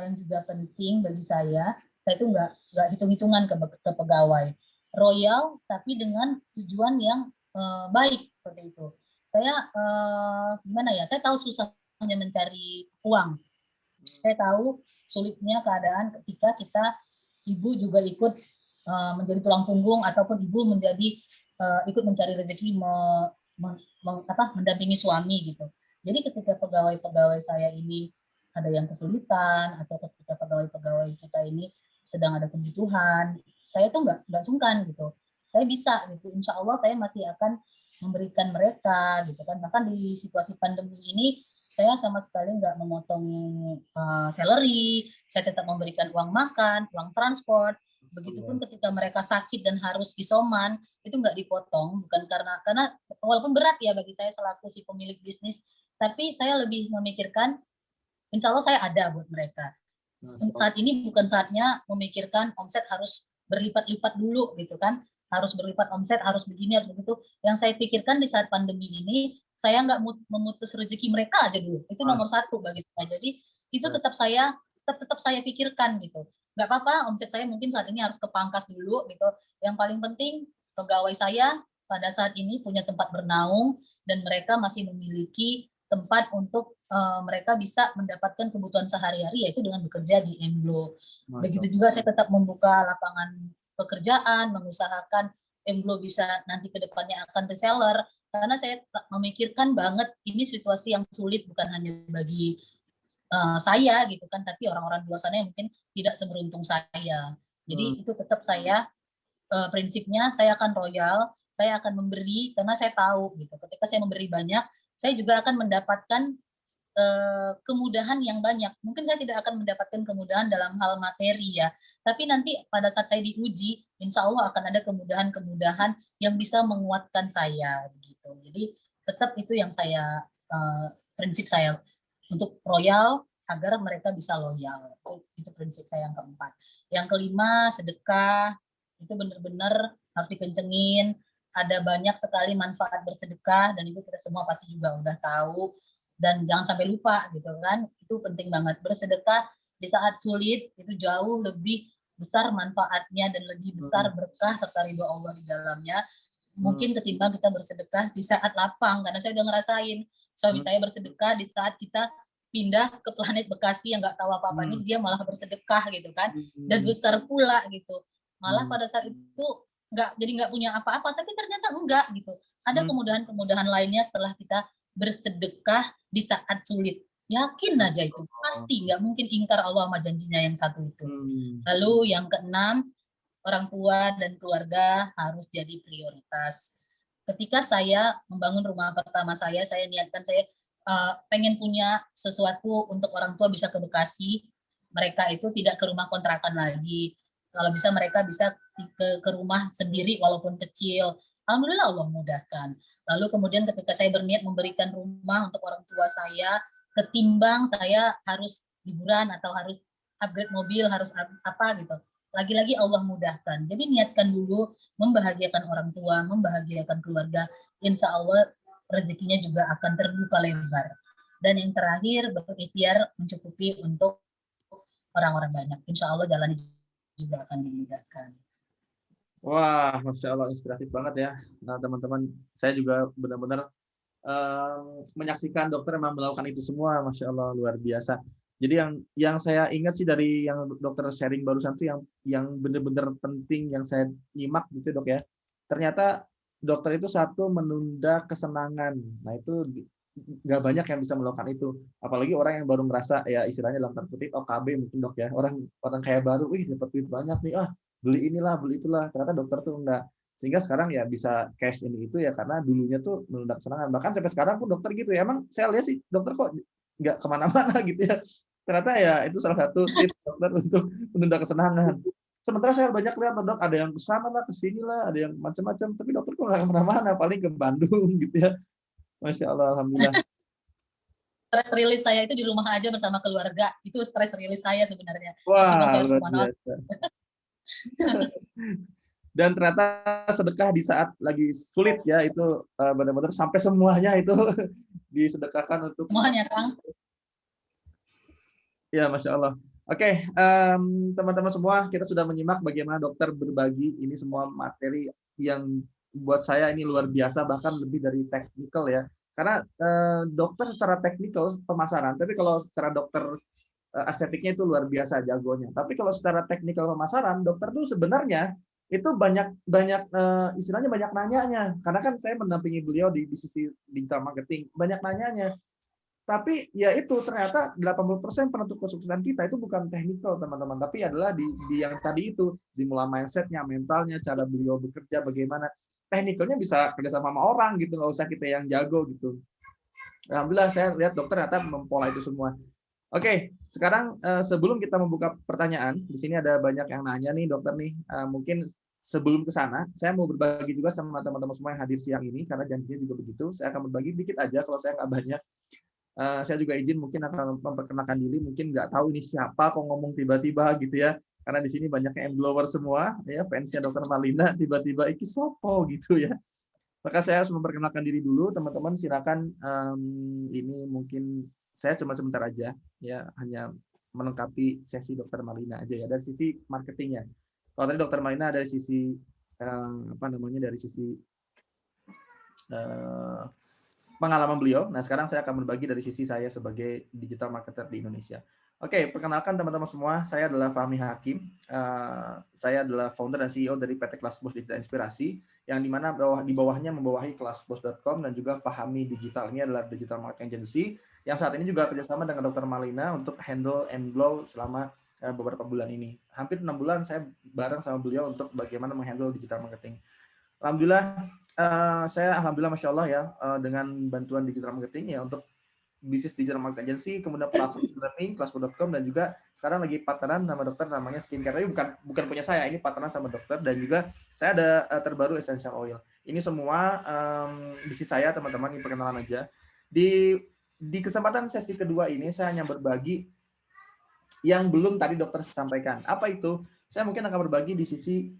yang juga penting bagi saya itu nggak hitung-hitungan ke pegawai. Royal tapi dengan tujuan yang baik seperti itu. Saya gimana ya? Saya tahu susahnya mencari uang. Saya tahu sulitnya keadaan ketika kita ibu juga ikut menjadi tulang punggung ataupun ibu menjadi ikut mencari rezeki mendampingi suami gitu. Jadi ketika pegawai-pegawai saya ini ada yang kesulitan atau ketika pegawai-pegawai kita ini sedang ada kebutuhan, saya tuh nggak sungkan gitu. Saya bisa gitu. Insya Allah saya masih akan memberikan mereka gitu kan. Bahkan di situasi pandemi ini saya sama sekali nggak memotong salary, saya tetap memberikan uang makan, uang transport. Begitupun ketika mereka sakit dan harus isoman, itu nggak dipotong, bukan karena walaupun berat ya bagi saya selaku si pemilik bisnis, tapi saya lebih memikirkan, insya Allah saya ada buat mereka. Saat ini bukan saatnya memikirkan omset harus berlipat-lipat dulu gitu kan, harus berlipat omset, harus begini, harus begitu. Yang saya pikirkan di saat pandemi ini, saya nggak memutus rezeki mereka aja dulu. Itu nomor satu bagi saya. Jadi itu tetap saya pikirkan gitu. Nggak apa-apa, omset saya mungkin saat ini harus kepangkas dulu gitu. Yang paling penting pegawai saya pada saat ini punya tempat bernaung dan mereka masih memiliki tempat untuk mereka bisa mendapatkan kebutuhan sehari-hari, yaitu dengan bekerja di Emblo. Begitu juga saya tetap membuka lapangan pekerjaan, mengusahakan Emblo bisa nanti ke depannya akan reseller, karena saya memikirkan banget ini situasi yang sulit bukan hanya bagi saya gitu kan, tapi orang-orang di luar sana yang mungkin tidak seberuntung saya. Jadi itu tetap saya prinsipnya saya akan royal, saya akan memberi karena saya tahu gitu. Ketika saya memberi banyak, saya juga akan mendapatkan kemudahan yang banyak. Mungkin saya tidak akan mendapatkan kemudahan dalam hal materi ya, tapi nanti pada saat saya diuji, insya Allah akan ada kemudahan-kemudahan yang bisa menguatkan saya gitu. Jadi tetap itu yang saya prinsip saya untuk royal agar mereka bisa loyal. Itu prinsip saya yang keempat. Yang kelima, sedekah. Itu benar-benar harus dikencengin. Ada banyak sekali manfaat bersedekah dan itu kita semua pasti juga udah tahu. Dan jangan sampai lupa gitu kan. Itu penting banget. Bersedekah di saat sulit itu jauh lebih besar manfaatnya dan lebih besar berkah serta ridho Allah di dalamnya. Mungkin ketimbang kita bersedekah di saat lapang, karena saya udah ngerasain suami saya bersedekah di saat kita pindah ke planet Bekasi yang nggak tahu apa-apa ini, dia malah bersedekah gitu kan, dan besar pula gitu. Malah pada saat itu nggak punya apa-apa, tapi ternyata enggak gitu. Ada kemudahan-kemudahan lainnya setelah kita bersedekah di saat sulit. Yakin aja itu pasti nggak mungkin ingkar Allah sama janjinya yang satu itu. Lalu yang keenam, orang tua dan keluarga harus jadi prioritas. Ketika saya membangun rumah pertama saya niatkan saya pengen punya sesuatu untuk orang tua bisa ke Bekasi. Mereka itu tidak ke rumah kontrakan lagi. Kalau bisa mereka bisa ke rumah sendiri walaupun kecil. Alhamdulillah Allah mudahkan. Lalu kemudian ketika saya berniat memberikan rumah untuk orang tua saya, ketimbang saya harus liburan atau harus upgrade mobil, harus apa gitu. Lagi-lagi Allah mudahkan. Jadi niatkan dulu membahagiakan orang tua, membahagiakan keluarga. Insya Allah rezekinya juga akan terbuka lebar. Dan yang terakhir, berikhtiar mencukupi untuk orang-orang banyak. Insya Allah jalan juga akan dimudahkan. Wah, Masya Allah, inspiratif banget ya. Nah, teman-teman, saya juga benar-benar menyaksikan dokter memang melakukan itu semua. Masya Allah, luar biasa. Jadi yang saya ingat sih dari yang dokter sharing barusan tuh yang benar-benar penting yang saya nyimak gitu dok ya. Ternyata dokter itu satu menunda kesenangan. Nah itu nggak banyak yang bisa melakukan itu. Apalagi orang yang baru ngerasa ya istilahnya dalam tanda kutip OKB mungkin dok ya. Orang kayak baru, dapat duit banyak nih, beli inilah, beli itulah. Ternyata dokter tuh enggak. Sehingga sekarang ya bisa cash ini itu ya karena dulunya tuh menunda kesenangan. Bahkan sampai sekarang pun dokter gitu ya. Emang saya lihat sih dokter kok nggak kemana-mana gitu ya. Ternyata ya itu salah satu tips dokter untuk menunda kesenangan. Sementara saya banyak lihat dok, ada yang ke sana lah, ke sini lah, ada yang macam-macam. Tapi dokter kok nggak kemana-mana, paling ke Bandung gitu ya. Masya Allah, alhamdulillah. Stress rilis saya itu di rumah aja bersama keluarga. Itu stress rilis saya sebenarnya. Wah, luar biasa. Dan ternyata sedekah di saat lagi sulit ya itu benar-benar sampai semuanya itu disedekahkan untuk semuanya Kang. Ya, Masya Allah. Oke, teman-teman semua, kita sudah menyimak bagaimana dokter berbagi ini semua materi yang buat saya ini luar biasa, bahkan lebih dari teknikal ya. Karena dokter secara teknikal pemasaran, tapi kalau secara dokter estetiknya itu luar biasa jagonya. Tapi kalau secara teknikal pemasaran, dokter tuh sebenarnya itu banyak banyak istilahnya banyak nanyanya. Karena kan saya mendampingi beliau di sisi digital marketing, banyak nanyanya. Tapi ya itu ternyata 80% penentu kesuksesan kita itu bukan teknikal teman-teman, tapi adalah di yang tadi itu, di mulai mindsetnya, mentalnya, cara beliau bekerja bagaimana. Teknikalnya bisa kerjasama sama orang gitu, nggak usah kita yang jago gitu. Alhamdulillah saya lihat dokter ternyata mempola itu semua. Oke, sekarang sebelum kita membuka pertanyaan, di sini ada banyak yang nanya nih dokter nih. Mungkin sebelum ke sana, saya mau berbagi juga sama teman-teman semua yang hadir siang ini, karena janjinya juga begitu. Saya akan berbagi dikit aja, kalau saya nggak banyak. Saya juga izin mungkin akan memperkenalkan diri, mungkin nggak tahu ini siapa, kok ngomong tiba-tiba gitu ya. Karena di sini banyak yang blower semua, ya fansnya dokter Malina, tiba-tiba iki sopo gitu ya. Maka saya harus memperkenalkan diri dulu, teman-teman silakan ini mungkin saya cuma sebentar aja, ya hanya melengkapi sesi dokter Malina aja ya dari sisi marketingnya. Kalau tadi dokter Malina dari sisi apa namanya dari sisi pengalaman beliau. Nah, sekarang saya akan berbagi dari sisi saya sebagai digital marketer di Indonesia. Oke, perkenalkan teman-teman semua, saya adalah Fahmi Hakim. Saya adalah founder dan CEO dari PT Kelasbos Digital Inspirasi, yang dimana di bawahnya membawahi kelasbos.com dan juga Fahami Digital. Ini adalah digital marketing agency, yang saat ini juga kerjasama dengan Dr. Malina untuk handle Mglow selama beberapa bulan ini. Hampir 6 bulan saya bareng sama beliau untuk bagaimana menghandle digital marketing. Alhamdulillah, saya alhamdulillah masya Allah ya dengan bantuan digital marketing ya untuk bisnis digital marketing agency, kemudian platform learning, kelasbos.com dan juga sekarang lagi partneran sama dokter namanya skincare. Tapi bukan punya saya, ini partneran sama dokter dan juga saya ada terbaru essential oil. Ini semua bisnis saya teman-teman, ini perkenalan aja. Di kesempatan sesi kedua ini saya hanya berbagi yang belum tadi dokter sampaikan. Apa itu? Saya mungkin akan berbagi di sisi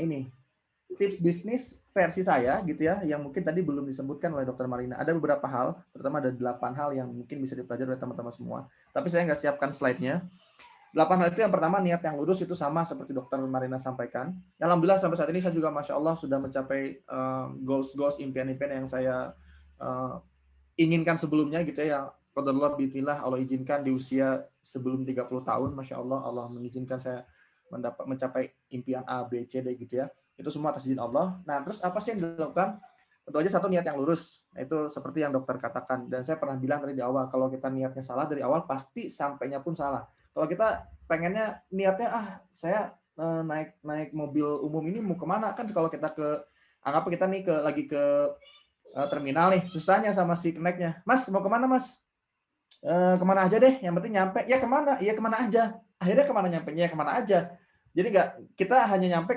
ini tips bisnis versi saya gitu ya, yang mungkin tadi belum disebutkan oleh Dokter Marina. Ada beberapa hal, terutama ada 8 hal yang mungkin bisa dipelajari oleh teman-teman semua. Tapi saya nggak siapkan slide-nya. 8 hal itu yang pertama, niat yang lurus itu sama seperti Dokter Marina sampaikan. Alhamdulillah sampai saat ini saya juga Masya Allah sudah mencapai goals, impian-impian yang saya inginkan sebelumnya gitu ya, yang qadarullah biiznillah Allah izinkan di usia sebelum 30 tahun, Masya Allah, Allah mengizinkan saya mencapai impian A, B, C, D gitu ya. Itu semua atas izin Allah. Nah, terus apa sih yang dilakukan? Tentu aja satu, niat yang lurus. Itu seperti yang dokter katakan. Dan saya pernah bilang tadi di awal, kalau kita niatnya salah dari awal, pasti sampainya pun salah. Kalau kita pengennya niatnya, saya naik mobil umum ini mau kemana? Kan kalau kita anggap kita nih lagi ke terminal nih, terus tanya sama si keneknya, Mas mau kemana Mas? Kemana aja deh, yang penting nyampe. Ya kemana? Iya kemana aja. Akhirnya kemana nyampenya? Ya kemana aja. Jadi kita hanya nyampe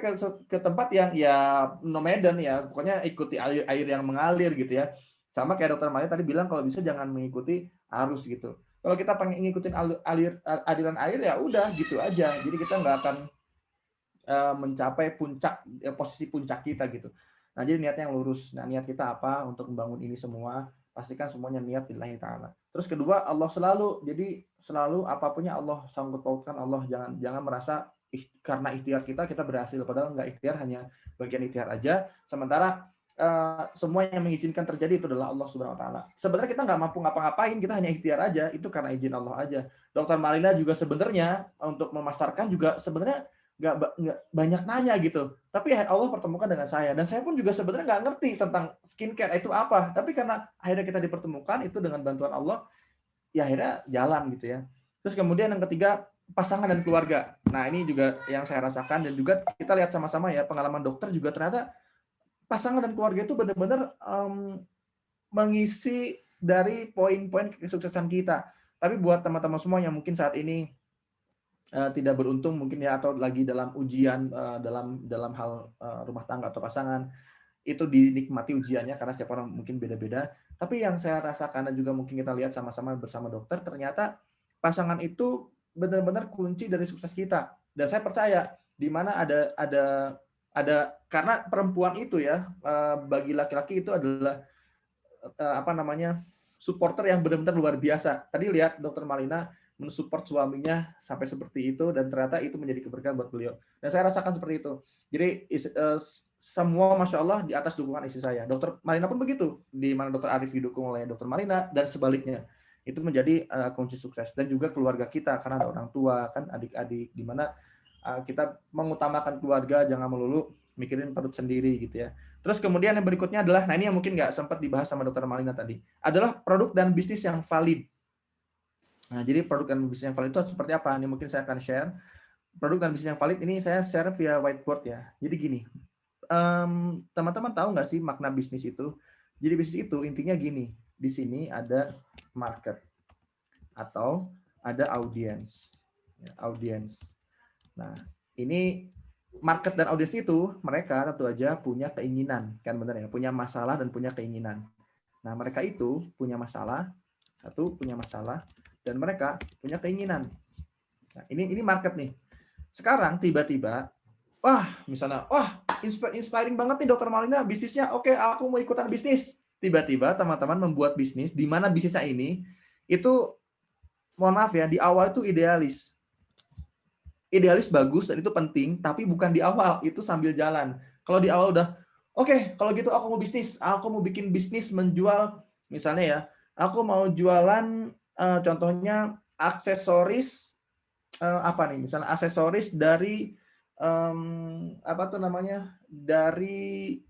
ke tempat yang ya nomaden ya, pokoknya ikuti air yang mengalir gitu ya. Sama kayak Dokter Maya tadi bilang kalau bisa jangan mengikuti arus gitu. Kalau kita pengen ngikutin aliran air ya udah gitu aja. Jadi kita nggak akan mencapai posisi puncak kita gitu. Nah, jadi niatnya yang lurus. Nah, niat kita apa untuk membangun ini semua? Pastikan semuanya niat lillahi ta'ala. Terus kedua, Allah selalu. Jadi selalu apapunnya Allah sanggup pautkan. Allah jangan merasa karena ikhtiar kita berhasil. Padahal nggak ikhtiar, hanya bagian ikhtiar aja. Sementara semua yang mengizinkan terjadi itu adalah Allah Subhanahu wa taala. Sebenarnya kita nggak mampu ngapa-ngapain, kita hanya ikhtiar aja. Itu karena izin Allah aja. Dokter Marina juga sebenarnya untuk memasarkan juga sebenarnya nggak banyak nanya gitu, tapi Allah pertemukan dengan saya, dan saya pun juga sebenarnya nggak ngerti tentang skincare itu apa, tapi karena akhirnya kita dipertemukan itu dengan bantuan Allah, ya akhirnya jalan gitu ya. Terus kemudian yang ketiga, pasangan dan keluarga. Nah ini juga yang saya rasakan, dan juga kita lihat sama-sama ya, pengalaman dokter juga ternyata pasangan dan keluarga itu benar-benar mengisi dari poin-poin kesuksesan kita. Tapi buat teman-teman semua yang mungkin saat ini tidak beruntung mungkin ya, atau lagi dalam ujian dalam hal rumah tangga atau pasangan, itu dinikmati ujiannya karena setiap orang mungkin beda-beda. Tapi yang saya rasakan dan juga mungkin kita lihat sama-sama bersama dokter, ternyata pasangan itu benar-benar kunci dari sukses kita. Dan saya percaya di mana ada karena perempuan itu ya, bagi laki-laki itu adalah supporter yang benar-benar luar biasa. Tadi lihat Dokter Malina mensupport suaminya sampai seperti itu, dan ternyata itu menjadi keberkahan buat beliau. Dan saya rasakan seperti itu. Jadi semua Masya Allah di atas dukungan istri saya. Dokter Malina pun begitu. Di mana Dokter Arif didukung oleh Dokter Malina dan sebaliknya. Itu menjadi kunci sukses. Dan juga keluarga kita, karena ada orang tua, kan adik-adik, di mana kita mengutamakan keluarga, jangan melulu mikirin perut sendiri gitu ya. Terus kemudian yang berikutnya adalah, nah ini yang mungkin nggak sempat dibahas sama Dokter Malina tadi, adalah produk dan bisnis yang valid. Nah, jadi produk dan bisnis yang valid itu seperti apa? Ini mungkin saya akan share. Produk dan bisnis yang valid ini saya share via whiteboard ya. Jadi gini, teman-teman tahu nggak sih makna bisnis itu? Jadi bisnis itu intinya gini, di sini ada market atau ada audience. Audience. Nah, ini market dan audiens itu mereka tentu aja punya keinginan, kan benar ya, punya masalah dan punya keinginan. Nah, mereka itu punya masalah, punya masalah, dan mereka punya keinginan. Nah, ini market nih. Sekarang tiba-tiba, misalnya, inspiring banget nih Dokter Malina bisnisnya. Oke, aku mau ikutan bisnis. Tiba-tiba teman-teman membuat bisnis di mana bisnisnya ini itu, mohon maaf ya, di awal itu idealis. Idealis bagus dan itu penting, tapi bukan di awal, itu sambil jalan. Kalau di awal udah, oke, kalau gitu aku mau bikin bisnis menjual, misalnya ya, aku mau jualan contohnya aksesoris apa nih, misalnya aksesoris dari dari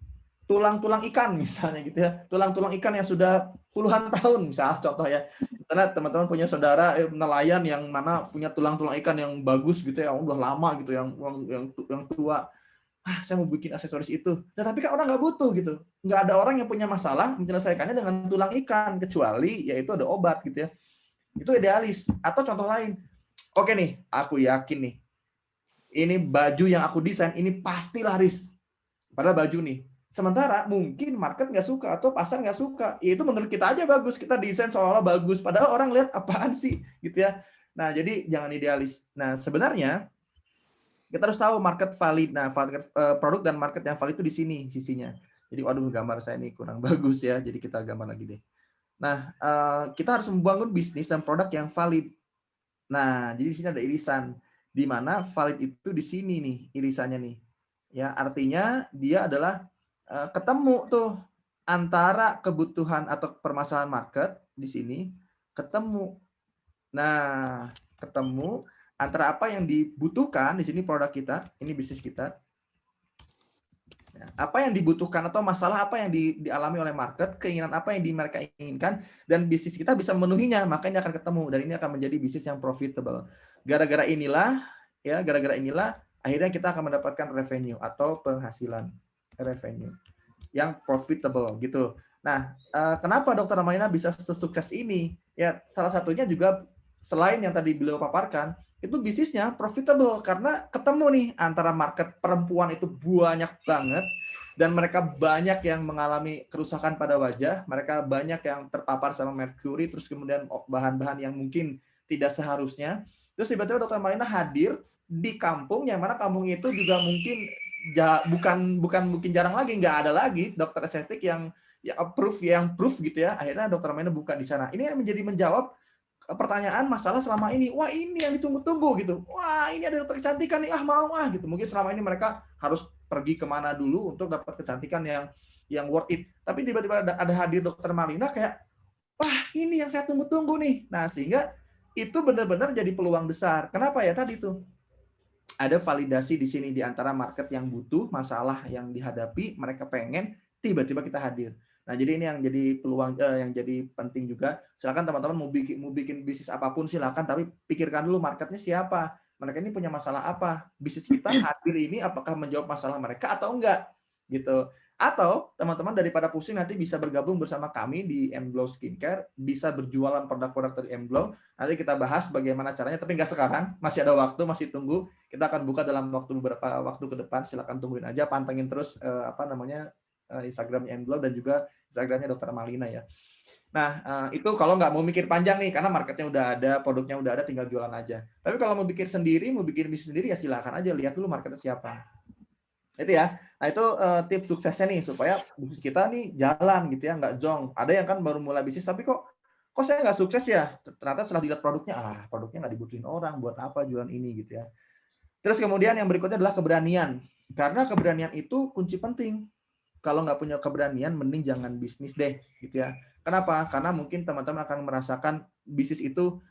tulang-tulang ikan misalnya gitu ya, tulang-tulang ikan yang sudah puluhan tahun misalnya contoh ya, karena teman-teman punya saudara nelayan yang mana punya tulang-tulang ikan yang bagus gitu ya, udah lama gitu, yang tua, saya mau bikin aksesoris itu. Nah, tapi kan orang nggak butuh gitu, nggak ada orang yang punya masalah menyelesaikannya dengan tulang ikan, kecuali yaitu ada obat gitu ya, itu idealis. Atau contoh lain, oke nih, aku yakin nih, ini baju yang aku desain ini pasti laris, padahal baju nih. Sementara mungkin market nggak suka atau pasar nggak suka. Ya itu menurut kita aja bagus, kita desain seolah-olah bagus, padahal orang lihat apaan sih gitu ya. Nah, jadi jangan idealis. Nah, sebenarnya kita harus tahu market valid. Nah, produk dan market yang valid itu di sini sisinya. Jadi waduh, gambar saya ini kurang bagus ya. Jadi kita gambar lagi deh. Nah, kita harus membangun bisnis dan produk yang valid. Nah, jadi di sini ada irisan, di mana valid itu di sini nih irisannya nih. Ya, artinya dia adalah ketemu tuh antara kebutuhan atau permasalahan market di sini ketemu. Nah, ketemu antara apa yang dibutuhkan di sini produk kita, ini bisnis kita. Apa yang dibutuhkan atau masalah apa yang dialami oleh market, keinginan apa yang mereka inginkan, dan bisnis kita bisa memenuhinya, maka ini akan ketemu dan ini akan menjadi bisnis yang profitable. Gara-gara inilah akhirnya kita akan mendapatkan revenue atau penghasilan revenue yang profitable gitu. Nah, kenapa Dokter Ramayana bisa sesukses ini? Ya, salah satunya juga selain yang tadi beliau paparkan, itu bisnisnya profitable karena ketemu nih antara market perempuan itu banyak banget dan mereka banyak yang mengalami kerusakan pada wajah, mereka banyak yang terpapar sama merkuri, terus kemudian bahan-bahan yang mungkin tidak seharusnya. Terus tiba-tiba Dokter Malina hadir di kampung yang mana kampung itu juga mungkin bukan mungkin jarang lagi, nggak ada lagi dokter estetik yang proof gitu ya. Akhirnya Dokter Malina buka di sana. Ini menjawab pertanyaan masalah selama ini. Wah, ini yang ditunggu-tunggu gitu. Wah, ini ada dokter kecantikan nih, mau gitu. Mungkin selama ini mereka harus pergi kemana dulu untuk dapat kecantikan yang worth it. Tapi tiba-tiba ada hadir Dokter Malina kayak, wah, ini yang saya tunggu-tunggu nih. Nah, sehingga itu benar-benar jadi peluang besar. Kenapa ya tadi tuh? Ada validasi di sini di antara market yang butuh, masalah yang dihadapi, mereka pengen, tiba-tiba kita hadir. Nah, jadi ini yang jadi peluang, yang jadi penting juga. Silakan teman-teman mau bikin bisnis apapun silakan, tapi pikirkan dulu marketnya siapa, mereka ini punya masalah apa, bisnis kita hadir ini apakah menjawab masalah mereka atau enggak, gitu. Atau teman-teman daripada pusing nanti bisa bergabung bersama kami di M-Glow Skincare, bisa berjualan produk-produk dari M-Glow. Nanti kita bahas bagaimana caranya, tapi nggak sekarang, masih ada waktu, masih tunggu. Kita akan buka dalam beberapa waktu ke depan. Silakan tungguin aja, pantengin terus Instagramnya M-Glow dan juga Instagramnya Dokter Malina ya. Nah, itu kalau nggak mau mikir panjang nih, karena marketnya udah ada, produknya udah ada, tinggal jualan aja. Tapi kalau mau bikin sendiri, mau bikin bisnis sendiri, ya silakan aja, lihat dulu marketnya siapa. Itu ya. Nah, itu tips suksesnya nih, supaya bisnis kita nih jalan gitu ya, nggak jong. Ada yang kan baru mulai bisnis, tapi kok saya nggak sukses ya? Ternyata setelah dilihat produknya, produknya nggak dibutuhin orang, buat apa jualan ini gitu ya. Terus kemudian yang berikutnya adalah keberanian. Karena keberanian itu kunci penting. Kalau nggak punya keberanian, mending jangan bisnis deh, gitu ya. Kenapa? Karena mungkin teman-teman akan merasakan bisnis itu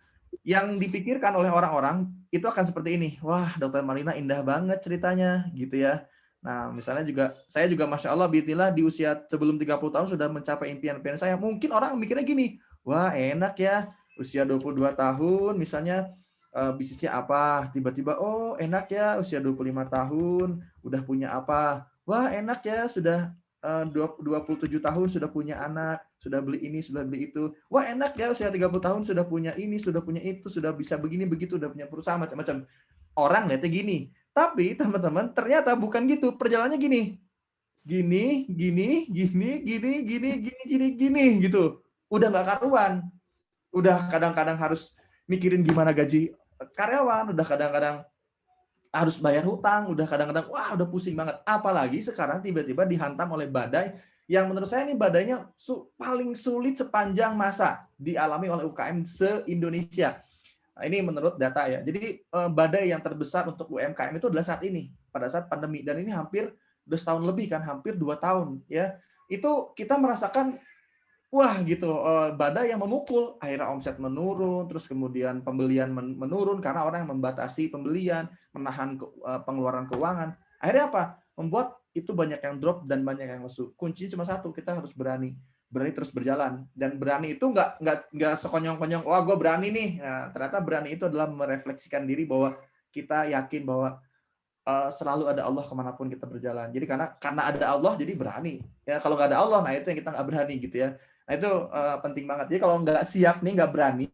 yang dipikirkan oleh orang-orang itu akan seperti ini. Wah, Dokter Marlina indah banget ceritanya, gitu ya. Nah, misalnya juga saya juga Masya Allah, bismillah di usia sebelum 30 tahun sudah mencapai impian-impian saya. Mungkin orang mikirnya gini, wah enak ya, usia 22 tahun misalnya bisnisnya apa, tiba-tiba oh enak ya usia 25 tahun udah punya apa. Wah enak ya sudah 27 tahun sudah punya anak, sudah beli ini, sudah beli itu. Wah enak ya usia 30 tahun sudah punya ini, sudah punya itu, sudah bisa begini begitu, udah punya perusahaan macam-macam. Orang lihatnya gini. Tapi teman-teman ternyata bukan gitu. Perjalanannya gini. Gini, gini, gini, gini, gini, gini, gini, gini gitu. Udah nggak karuan. Udah kadang-kadang harus mikirin gimana gaji karyawan, udah kadang-kadang harus bayar hutang, udah kadang-kadang wah udah pusing banget. Apalagi sekarang tiba-tiba dihantam oleh badai yang menurut saya ini badainya paling sulit sepanjang masa dialami oleh UKM se-Indonesia. Nah, ini menurut data ya. Jadi badai yang terbesar untuk UMKM itu adalah saat ini, pada saat pandemi. Dan ini hampir udah setahun lebih kan, hampir 2 tahun ya. Itu kita merasakan wah gitu, badai yang memukul, akhirnya omset menurun, terus kemudian pembelian menurun karena orang yang membatasi pembelian, menahan pengeluaran keuangan. Akhirnya apa? Membuat itu banyak yang drop dan banyak yang lesu. Kuncinya cuma satu, kita harus berani, berani terus berjalan. Dan berani itu nggak sekonyong-konyong, wah gue berani nih. Nah, ternyata berani itu adalah merefleksikan diri bahwa kita yakin bahwa selalu ada Allah kemanapun kita berjalan. Jadi karena ada Allah jadi berani. Ya kalau nggak ada Allah, nah itu yang kita nggak berani gitu ya. Nah itu penting banget. Jadi kalau nggak siap nih, nggak berani,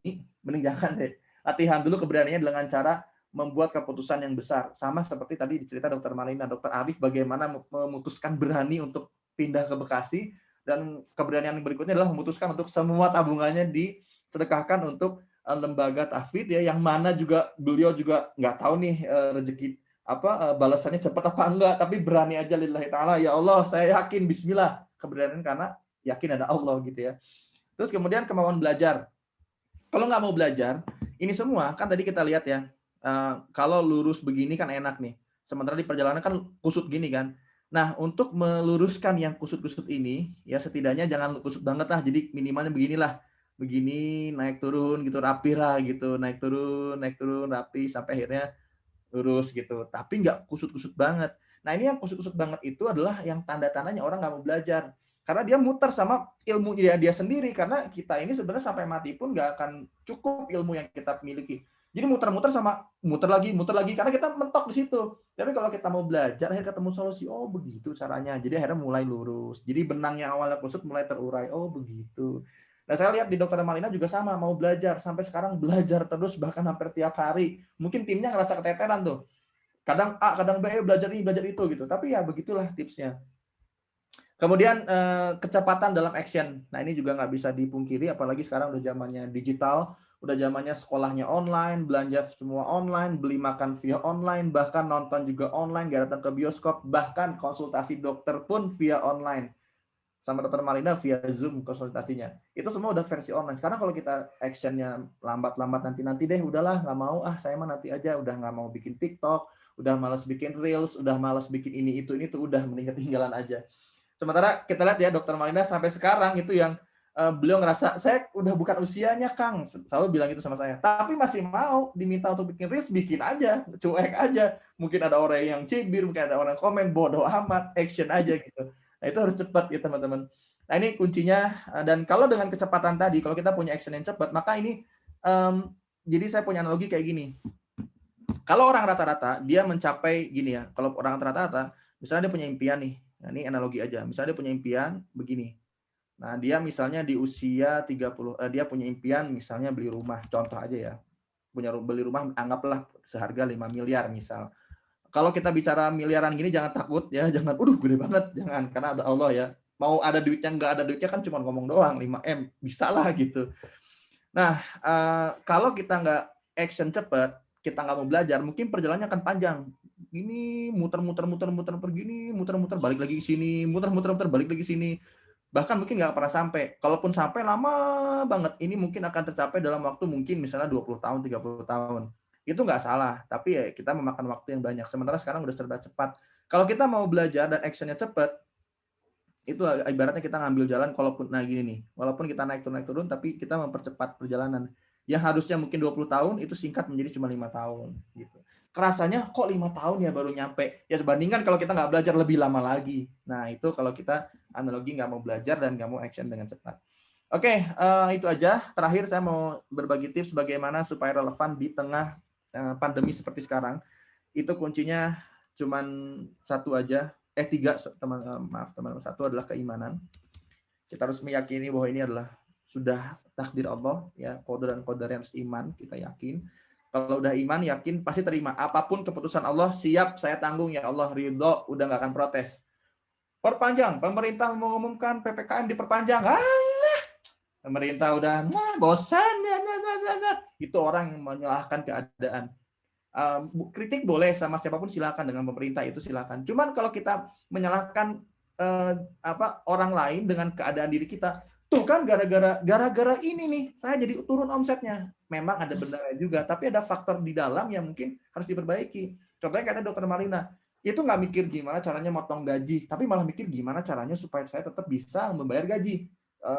mending jangan deh. Latihan dulu keberaniannya dengan cara membuat keputusan yang besar. Sama seperti tadi dicerita Dokter Malina, Dokter Arif bagaimana memutuskan berani untuk pindah ke Bekasi, dan keberanian yang berikutnya adalah memutuskan untuk semua tabungannya disedekahkan untuk lembaga tahfidz ya, yang mana juga beliau juga nggak tahu nih rezeki balasannya cepat apa enggak, tapi berani aja lillahi ta'ala, ya Allah saya yakin, bismillah, keberanian karena yakin ada Allah gitu ya. Terus kemudian kemauan belajar. Kalau nggak mau belajar, ini semua kan tadi kita lihat ya, kalau lurus begini kan enak nih, sementara di perjalanan kan kusut gini kan. Nah, untuk meluruskan yang kusut-kusut ini, ya setidaknya jangan kusut banget lah, jadi minimalnya beginilah, begini naik turun gitu, rapi lah gitu, naik turun rapi sampai akhirnya lurus gitu, tapi nggak kusut-kusut banget. Nah ini yang kusut-kusut banget itu adalah yang tanda-tandanya orang nggak mau belajar, karena dia muter sama ilmu dia sendiri, karena kita ini sebenarnya sampai mati pun nggak akan cukup ilmu yang kita miliki. Jadi muter-muter sama muter lagi, karena kita mentok di situ. Tapi kalau kita mau belajar, akhirnya ketemu solusi, oh begitu caranya. Jadi akhirnya mulai lurus. Jadi benang yang awalnya kusut mulai terurai, oh begitu. Nah, saya lihat di Dokter Malina juga sama, mau belajar. Sampai sekarang belajar terus, bahkan hampir tiap hari. Mungkin timnya ngerasa keteteran tuh. Kadang A, kadang B, belajar ini, belajar itu gitu. Tapi ya begitulah tipsnya. Kemudian kecepatan dalam action. Nah ini juga nggak bisa dipungkiri, apalagi sekarang udah zamannya digital, udah zamannya sekolahnya online, belanja semua online, beli makan via online, bahkan nonton juga online, nggak datang ke bioskop, bahkan konsultasi dokter pun via online. Sama Dokter Malina via Zoom konsultasinya. Itu semua udah versi online. Sekarang kalau kita actionnya lambat-lambat nanti deh, udahlah nggak mau, saya mah nanti aja, udah nggak mau bikin TikTok, udah malas bikin Reels, udah malas bikin ini itu tuh udah mending ketinggalan aja. Sementara kita lihat ya Dokter Malina sampai sekarang itu yang beliau ngerasa saya udah bukan usianya Kang, selalu bilang itu sama saya. Tapi masih mau diminta untuk bikin reels, bikin aja, cuek aja. Mungkin ada orang yang cibir, mungkin ada orang komen bodoh amat, action aja gitu. Nah itu harus cepat ya teman-teman. Nah ini kuncinya. Dan kalau dengan kecepatan tadi, kalau kita punya action yang cepat, maka ini jadi saya punya analogi kayak gini. Kalau orang rata-rata dia mencapai gini ya, kalau orang rata-rata misalnya dia punya impian nih. Nah, ini analogi aja. Misalnya dia punya impian begini. Nah, dia misalnya di usia 30, dia punya impian misalnya beli rumah, contoh aja ya. Beli rumah anggaplah seharga 5 miliar misal. Kalau kita bicara miliaran gini jangan takut ya, jangan gede banget, jangan, karena ada Allah ya. Mau ada duitnya nggak ada duitnya kan cuma ngomong doang, 5M, bisa lah gitu. Nah, kalau kita nggak action cepat, kita nggak mau belajar, mungkin perjalanannya akan panjang. Ini muter-muter begini, muter-muter balik lagi ke sini, muter-muter balik lagi ke sini. Bahkan mungkin nggak pernah sampai. Kalaupun sampai lama banget. Ini mungkin akan tercapai dalam waktu mungkin misalnya 20 tahun, 30 tahun. Itu nggak salah, tapi ya kita memakan waktu yang banyak. Sementara sekarang udah serba cepat. Kalau kita mau belajar dan actionnya cepat, itu ibaratnya kita ngambil jalan kalaupun gini nih, walaupun kita naik turun tapi kita mempercepat perjalanan. Yang harusnya mungkin 20 tahun itu singkat menjadi cuma 5 tahun gitu. Kerasanya kok 5 tahun ya baru nyampe. Ya bandingkan kalau kita nggak belajar lebih lama lagi. Nah, itu kalau kita analogi nggak mau belajar dan nggak mau action dengan cepat. Oke, itu aja. Terakhir saya mau berbagi tips bagaimana supaya relevan di tengah pandemi seperti sekarang. Itu kuncinya cuman satu aja, tiga teman-teman. Satu adalah keimanan. Kita harus meyakini bahwa ini adalah sudah takdir Allah, ya, qada dan qadar yang harus iman, kita yakin. Kalau udah iman, yakin, pasti terima. Apapun keputusan Allah, siap saya tanggung ya Allah, ridho, udah nggak akan protes. Perpanjang, pemerintah mengumumkan PPKM diperpanjang. Pemerintah udah bosan, itu orang yang menyalahkan keadaan. Kritik boleh sama siapapun silakan, dengan pemerintah itu silakan. Cuman kalau kita menyalahkan orang lain dengan keadaan diri kita, tuh kan gara-gara ini nih saya jadi turun omsetnya. Memang ada benarnya juga, tapi ada faktor di dalam yang mungkin harus diperbaiki. Contohnya kata Dokter Malina, itu nggak mikir gimana caranya motong gaji, tapi malah mikir gimana caranya supaya saya tetap bisa membayar gaji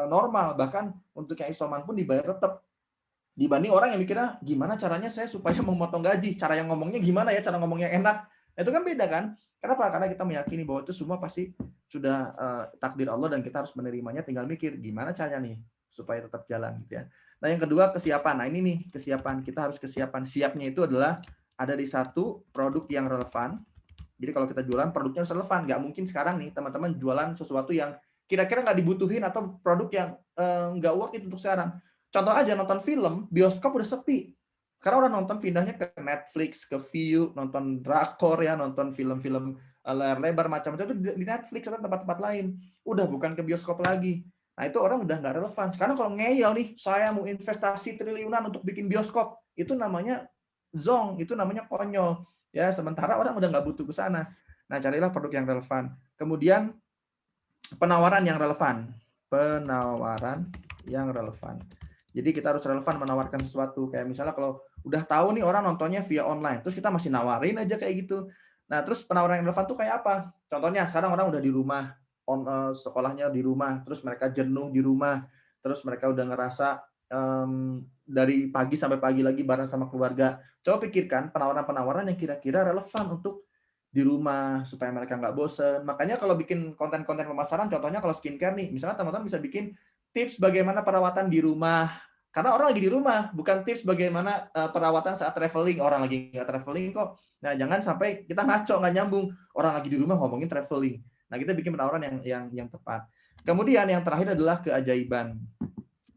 normal, bahkan untuk yang isoman pun dibayar tetap. Dibanding orang yang mikirnya gimana caranya saya supaya memotong gaji, cara yang ngomongnya gimana ya, cara ngomongnya enak. Itu kan beda kan? Kenapa? Karena kita meyakini bahwa itu semua pasti sudah takdir Allah dan kita harus menerimanya, tinggal mikir gimana caranya nih supaya tetap jalan gitu ya. Nah, yang kedua kesiapan. Nah, ini nih kesiapan. Kita harus kesiapan. Siapnya itu adalah ada di satu produk yang relevan. Jadi kalau kita jualan produknya harus relevan. Nggak mungkin sekarang nih teman-teman jualan sesuatu yang kira-kira nggak dibutuhin atau produk yang nggak worth it untuk sekarang. Contoh aja nonton film, bioskop udah sepi. Sekarang orang nonton pindahnya ke Netflix, ke Viu, nonton drakor ya, nonton film-film layar lebar macam-macam itu di Netflix atau tempat-tempat lain. Udah bukan ke bioskop lagi. Nah, itu orang udah nggak relevan. Sekarang kalau ngeyel nih, saya mau investasi triliunan untuk bikin bioskop, itu namanya zong, itu namanya konyol. Ya, sementara orang udah nggak butuh ke sana. Nah, carilah produk yang relevan. Kemudian penawaran yang relevan. Penawaran yang relevan. Jadi kita harus relevan menawarkan sesuatu. Kayak misalnya kalau udah tahu nih orang nontonnya via online, terus kita masih nawarin aja kayak gitu. Nah, terus penawaran yang relevan tuh kayak apa? Contohnya sekarang orang udah di rumah, sekolahnya di rumah, terus mereka jenuh di rumah, terus mereka udah ngerasa dari pagi sampai pagi lagi bareng sama keluarga. Coba pikirkan penawaran-penawaran yang kira-kira relevan untuk di rumah supaya mereka nggak bosen. Makanya kalau bikin konten-konten pemasaran, contohnya kalau skincare nih, misalnya teman-teman bisa bikin tips bagaimana perawatan di rumah. Karena orang lagi di rumah, bukan tips bagaimana perawatan saat traveling. Orang lagi nggak traveling kok. Nah, jangan sampai kita ngaco, nggak nyambung. Orang lagi di rumah ngomongin traveling. Nah, kita bikin penawaran yang tepat. Kemudian yang terakhir adalah keajaiban.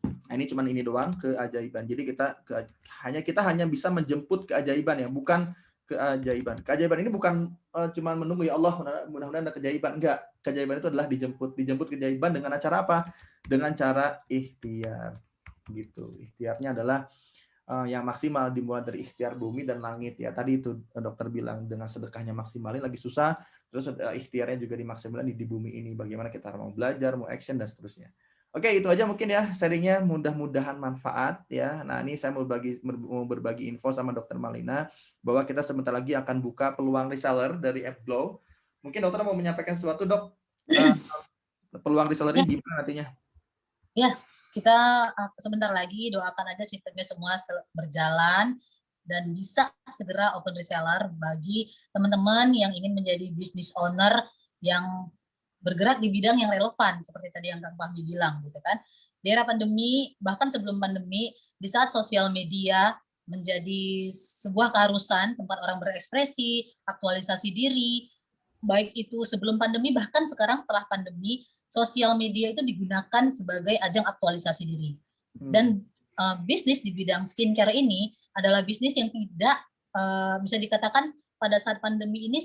Nah, ini cuman ini doang, keajaiban. Jadi kita hanya bisa menjemput keajaiban ya, bukan keajaiban. Keajaiban ini bukan cuma menunggu ya Allah mudah-mudahan ada keajaiban. Enggak. Keajaiban itu adalah dijemput keajaiban dengan cara apa? Dengan cara ikhtiar. Gitu. Ikhtiarnya adalah yang maksimal dimulai dari ikhtiar bumi dan langit ya. Tadi itu dokter bilang dengan sedekahnya maksimalin lagi susah, terus ikhtiarnya juga dimaksimalin di bumi ini. Bagaimana kita mau belajar, mau action dan seterusnya. Oke, itu aja mungkin ya sharingnya, mudah-mudahan manfaat ya. Nah, ini saya mau berbagi info sama Dokter Malina bahwa kita sebentar lagi akan buka peluang reseller dari AppGlow. Mungkin dokter mau menyampaikan sesuatu, Dok. Peluang reseller ini gimana nantinya? Ya, kita sebentar lagi doakan aja sistemnya semua berjalan dan bisa segera open reseller bagi teman-teman yang ingin menjadi business owner yang bergerak di bidang yang relevan seperti tadi yang Kang Fahmi bilang gitu kan. Di era pandemi, bahkan sebelum pandemi, di saat sosial media menjadi sebuah keharusan tempat orang berekspresi, aktualisasi diri, baik itu sebelum pandemi bahkan sekarang setelah pandemi, sosial media itu digunakan sebagai ajang aktualisasi diri. Dan bisnis di bidang skincare ini adalah bisnis yang tidak bisa dikatakan pada saat pandemi ini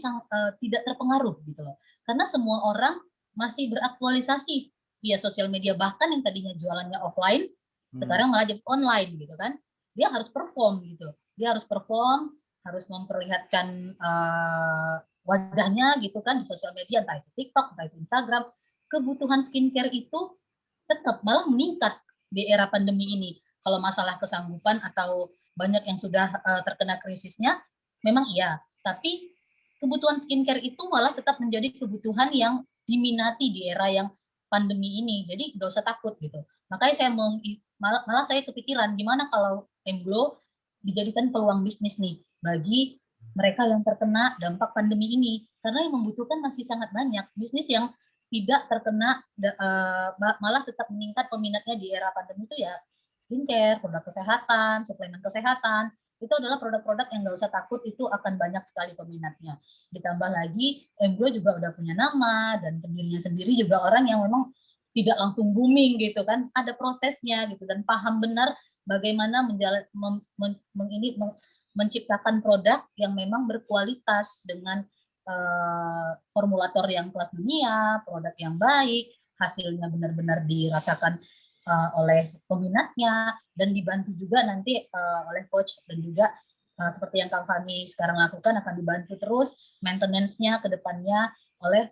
tidak terpengaruh gitu loh. Karena semua orang masih beraktualisasi via sosial media, bahkan yang tadinya jualannya offline sekarang malah jadi online gitu kan. Dia harus perform gitu. Dia harus perform, harus memperlihatkan wajahnya gitu kan di sosial media, entah itu TikTok, entah itu Instagram. Kebutuhan skincare itu tetap malah meningkat di era pandemi ini. Kalau masalah kesanggupan atau banyak yang sudah terkena krisisnya, memang iya. Tapi kebutuhan skincare itu malah tetap menjadi kebutuhan yang diminati di era yang pandemi ini. Jadi nggak usah takut gitu. Makanya saya malah saya kepikiran gimana kalau Emblo dijadikan peluang bisnis nih bagi mereka yang terkena dampak pandemi ini, karena yang membutuhkan masih sangat banyak. Bisnis yang tidak terkena malah tetap meningkat peminatnya di era pandemi itu ya skincare, produk kesehatan, suplemen kesehatan. Itu adalah produk-produk yang nggak usah takut, itu akan banyak sekali peminatnya. Ditambah lagi, Embro juga udah punya nama, dan pendirinya sendiri juga orang yang memang tidak langsung booming gitu kan, ada prosesnya gitu, dan paham benar bagaimana menciptakan produk yang memang berkualitas dengan formulator yang kelas dunia, produk yang baik, hasilnya benar-benar dirasakan oleh peminatnya, dan dibantu juga nanti oleh coach, dan juga seperti yang Kang Fahmi sekarang lakukan akan dibantu terus maintenance-nya ke depannya oleh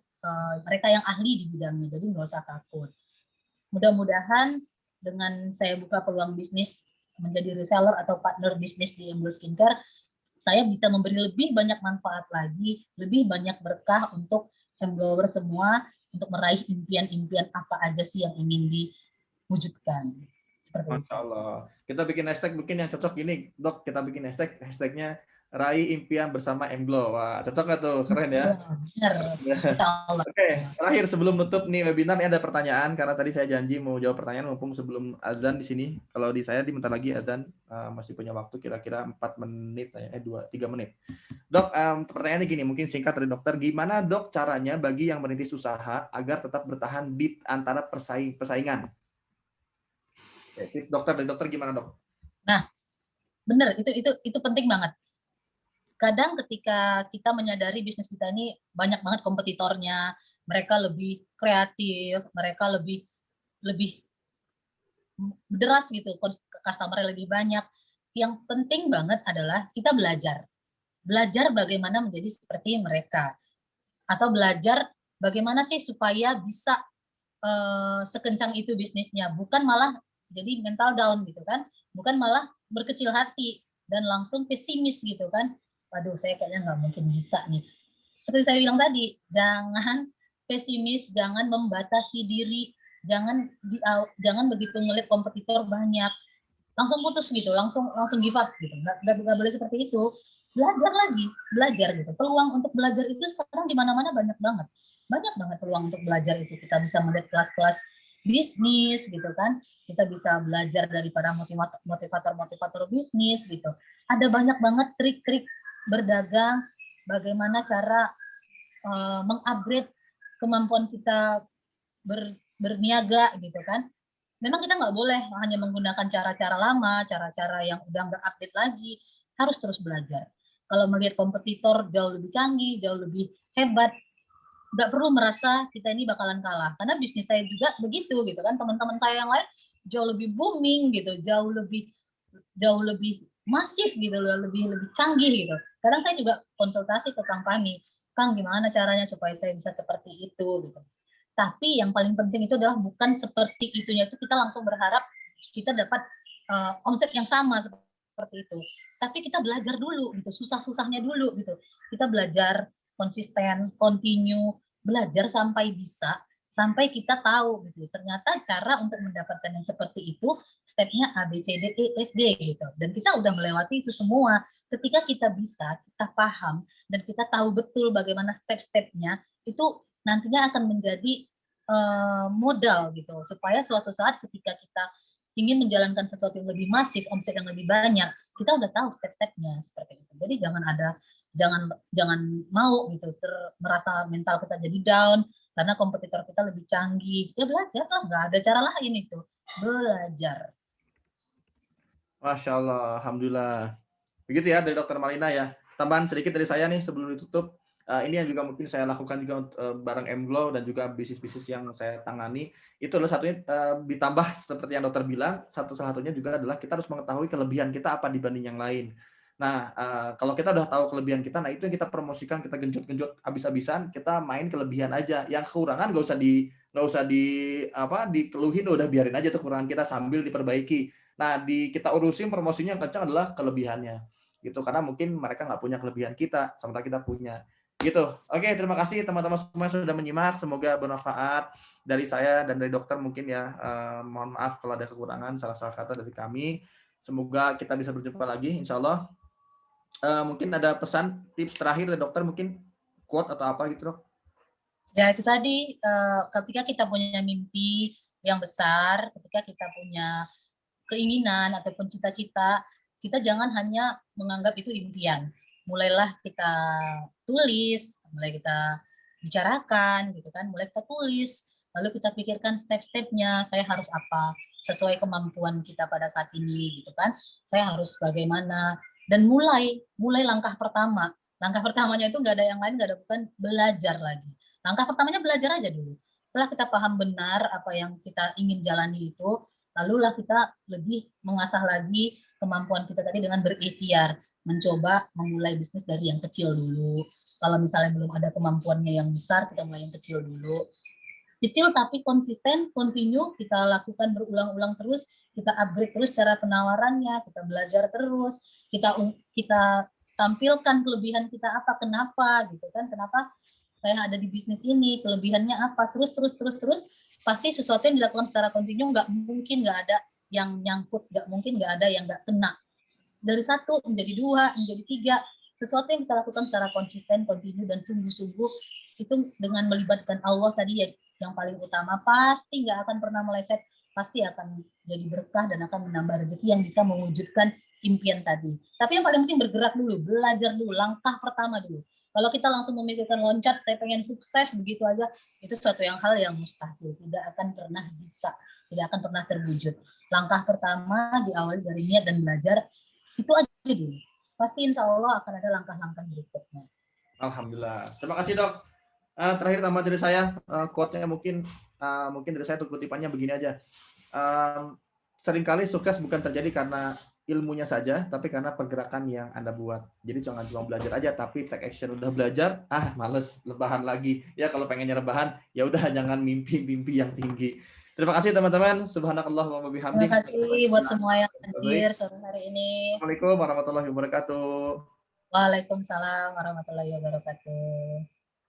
mereka yang ahli di bidangnya, jadi nggak usah takut. Mudah-mudahan dengan saya buka peluang bisnis menjadi reseller atau partner bisnis di Emblo Skincare, saya bisa memberi lebih banyak manfaat lagi, lebih banyak berkah untuk Emblower semua, untuk meraih impian-impian apa aja sih yang ingin diwujudkan. Seperti Masya itu. Allah. Kita bikin hashtag mungkin yang cocok gini, Dok. Kita bikin hashtagnya Raih Impian Bersama Emblo. Wah, cocok nggak tuh? Keren ya. Benar, insya Allah. Oke, terakhir sebelum nutup nih webinar, ini ada pertanyaan karena tadi saya janji mau jawab pertanyaan mumpung sebelum azan di sini. Kalau di saya bentar lagi azan, masih punya waktu kira-kira 4 menit, 3 menit. Dok, pertanyaannya gini, mungkin singkat dari dokter. Gimana dok caranya bagi yang merintis usaha agar tetap bertahan di antara persaingan? Dokter dari dokter gimana dok? Nah, benar, itu penting banget. Kadang ketika kita menyadari bisnis kita ini banyak banget kompetitornya, mereka lebih kreatif, mereka lebih deras gitu, customer lebih banyak. Yang penting banget adalah kita belajar bagaimana menjadi seperti mereka, atau belajar bagaimana sih supaya bisa sekencang itu bisnisnya, bukan malah jadi mental down gitu kan, bukan malah berkecil hati dan langsung pesimis gitu kan, waduh saya kayaknya nggak mungkin bisa nih. Seperti saya bilang tadi, jangan pesimis, jangan membatasi diri, jangan begitu ngeliat kompetitor banyak langsung putus gitu, langsung give up gitu, nggak boleh seperti itu. Belajar gitu, peluang untuk belajar itu sekarang di mana-mana banyak banget peluang untuk belajar itu. Kita bisa melihat kelas-kelas bisnis gitu kan, kita bisa belajar dari para motivator bisnis gitu. Ada banyak banget trik-trik berdagang, bagaimana cara mengupgrade kemampuan kita berniaga gitu kan. Memang kita nggak boleh hanya menggunakan cara-cara lama, cara-cara yang udah nggak update lagi, harus terus belajar. Kalau melihat kompetitor jauh lebih canggih, jauh lebih hebat, nggak perlu merasa kita ini bakalan kalah. Karena bisnis saya juga begitu gitu kan, teman-teman saya yang lain jauh lebih booming gitu, jauh lebih masif gitu, lebih canggih gitu. Kadang saya juga konsultasi ke Kang Fahmi, Kang gimana caranya supaya saya bisa seperti itu gitu. Tapi yang paling penting itu adalah bukan seperti itunya itu kita langsung berharap kita dapat omset yang sama seperti itu. Tapi kita belajar dulu gitu, susah-susahnya dulu gitu. Kita belajar konsisten, continue, belajar sampai bisa, sampai kita tahu gitu. Ternyata cara untuk mendapatkan yang seperti itu stepnya A, B, C, D, E, F, G gitu. Dan kita udah melewati itu semua. Ketika kita bisa, kita paham, dan kita tahu betul bagaimana step-stepnya, itu nantinya akan menjadi modal gitu, supaya suatu saat ketika kita ingin menjalankan sesuatu yang lebih masif, omset yang lebih banyak, kita udah tahu step-stepnya seperti itu. Jadi jangan mau gitu merasa mental kita jadi down karena kompetitor kita lebih canggih. Ya belajar lah, nggak ada cara lain itu, belajar. Masya Allah, alhamdulillah. Begitu ya dari dokter Malina ya. Tambahan sedikit dari saya nih sebelum ditutup. Ini yang juga mungkin saya lakukan juga bareng Mglow dan juga bisnis-bisnis yang saya tangani. Itu adalah satunya ditambah seperti yang dokter bilang, salah satunya juga adalah kita harus mengetahui kelebihan kita apa dibanding yang lain. Nah, kalau kita udah tahu kelebihan kita, nah itu yang kita promosikan, kita genjot-genjot habis-habisan, kita main kelebihan aja. Yang kekurangan nggak usah dikeluhin, udah biarin aja tuh kekurangan kita sambil diperbaiki. Nah, kita urusin promosinya yang kencang adalah kelebihannya. Gitu, karena mungkin mereka nggak punya kelebihan kita, sementara kita punya. Gitu. Oke, terima kasih teman-teman semua yang sudah menyimak. Semoga bermanfaat dari saya dan dari dokter mungkin ya. Mohon maaf kalau ada kekurangan salah-salah kata dari kami. Semoga kita bisa berjumpa lagi, insya Allah. Mungkin ada pesan, tips terakhir dari dokter, mungkin quote atau apa gitu dok? Ya itu tadi, ketika kita punya mimpi yang besar, ketika kita punya keinginan ataupun cita-cita, kita jangan hanya menganggap itu impian. Mulailah kita tulis, mulai kita bicarakan, gitu kan, mulai kita tulis, lalu kita pikirkan step-stepnya, saya harus apa, sesuai kemampuan kita pada saat ini, gitu kan, saya harus bagaimana, dan mulai langkah pertama. Langkah pertamanya itu nggak ada yang lain, nggak ada bukan belajar lagi. Langkah pertamanya belajar aja dulu. Setelah kita paham benar apa yang kita ingin jalani itu, lalulah kita lebih mengasah lagi kemampuan kita tadi dengan berikhtiar, mencoba memulai bisnis dari yang kecil dulu. Kalau misalnya belum ada kemampuannya yang besar, kita mulai yang kecil dulu. Kecil tapi konsisten, continue, kita lakukan berulang-ulang terus, kita upgrade terus cara penawarannya, kita belajar terus, kita tampilkan kelebihan kita apa, kenapa gitu kan, kenapa saya ada di bisnis ini, kelebihannya apa, terus, pasti sesuatu yang dilakukan secara kontinu nggak mungkin nggak ada yang nyangkut, nggak mungkin nggak ada yang nggak kena. Dari 1 menjadi 2, menjadi 3, sesuatu yang kita lakukan secara konsisten, kontinu, dan sungguh-sungguh, itu dengan melibatkan Allah tadi ya, yang paling utama, pasti nggak akan pernah meleset, pasti akan jadi berkah dan akan menambah rezeki yang bisa mewujudkan impian tadi. Tapi yang paling penting bergerak dulu, belajar dulu, langkah pertama dulu. Kalau kita langsung memikirkan loncat, saya pengen sukses begitu aja, itu suatu yang hal yang mustahil, tidak akan pernah bisa, tidak akan pernah terwujud. Langkah pertama diawali dari niat dan belajar, itu aja dulu. Pasti insya Allah akan ada langkah-langkah berikutnya. Alhamdulillah. Terima kasih dok. Terakhir tambah dari saya, quote-nya mungkin dari saya untuk kutipannya begini aja. Seringkali sukses bukan terjadi karena ilmunya saja, tapi karena pergerakan yang Anda buat. Jadi jangan cuma belajar aja, tapi take action. Udah belajar, males, rebahan lagi. Ya kalau pengennya rebahan, ya udah jangan mimpi-mimpi yang tinggi. Terima kasih teman-teman. Subhanakallah wa bihamdik. Terima kasih buat semua yang hadir sore hari ini. Assalamualaikum warahmatullahi wabarakatuh. Waalaikumsalam warahmatullahi wabarakatuh.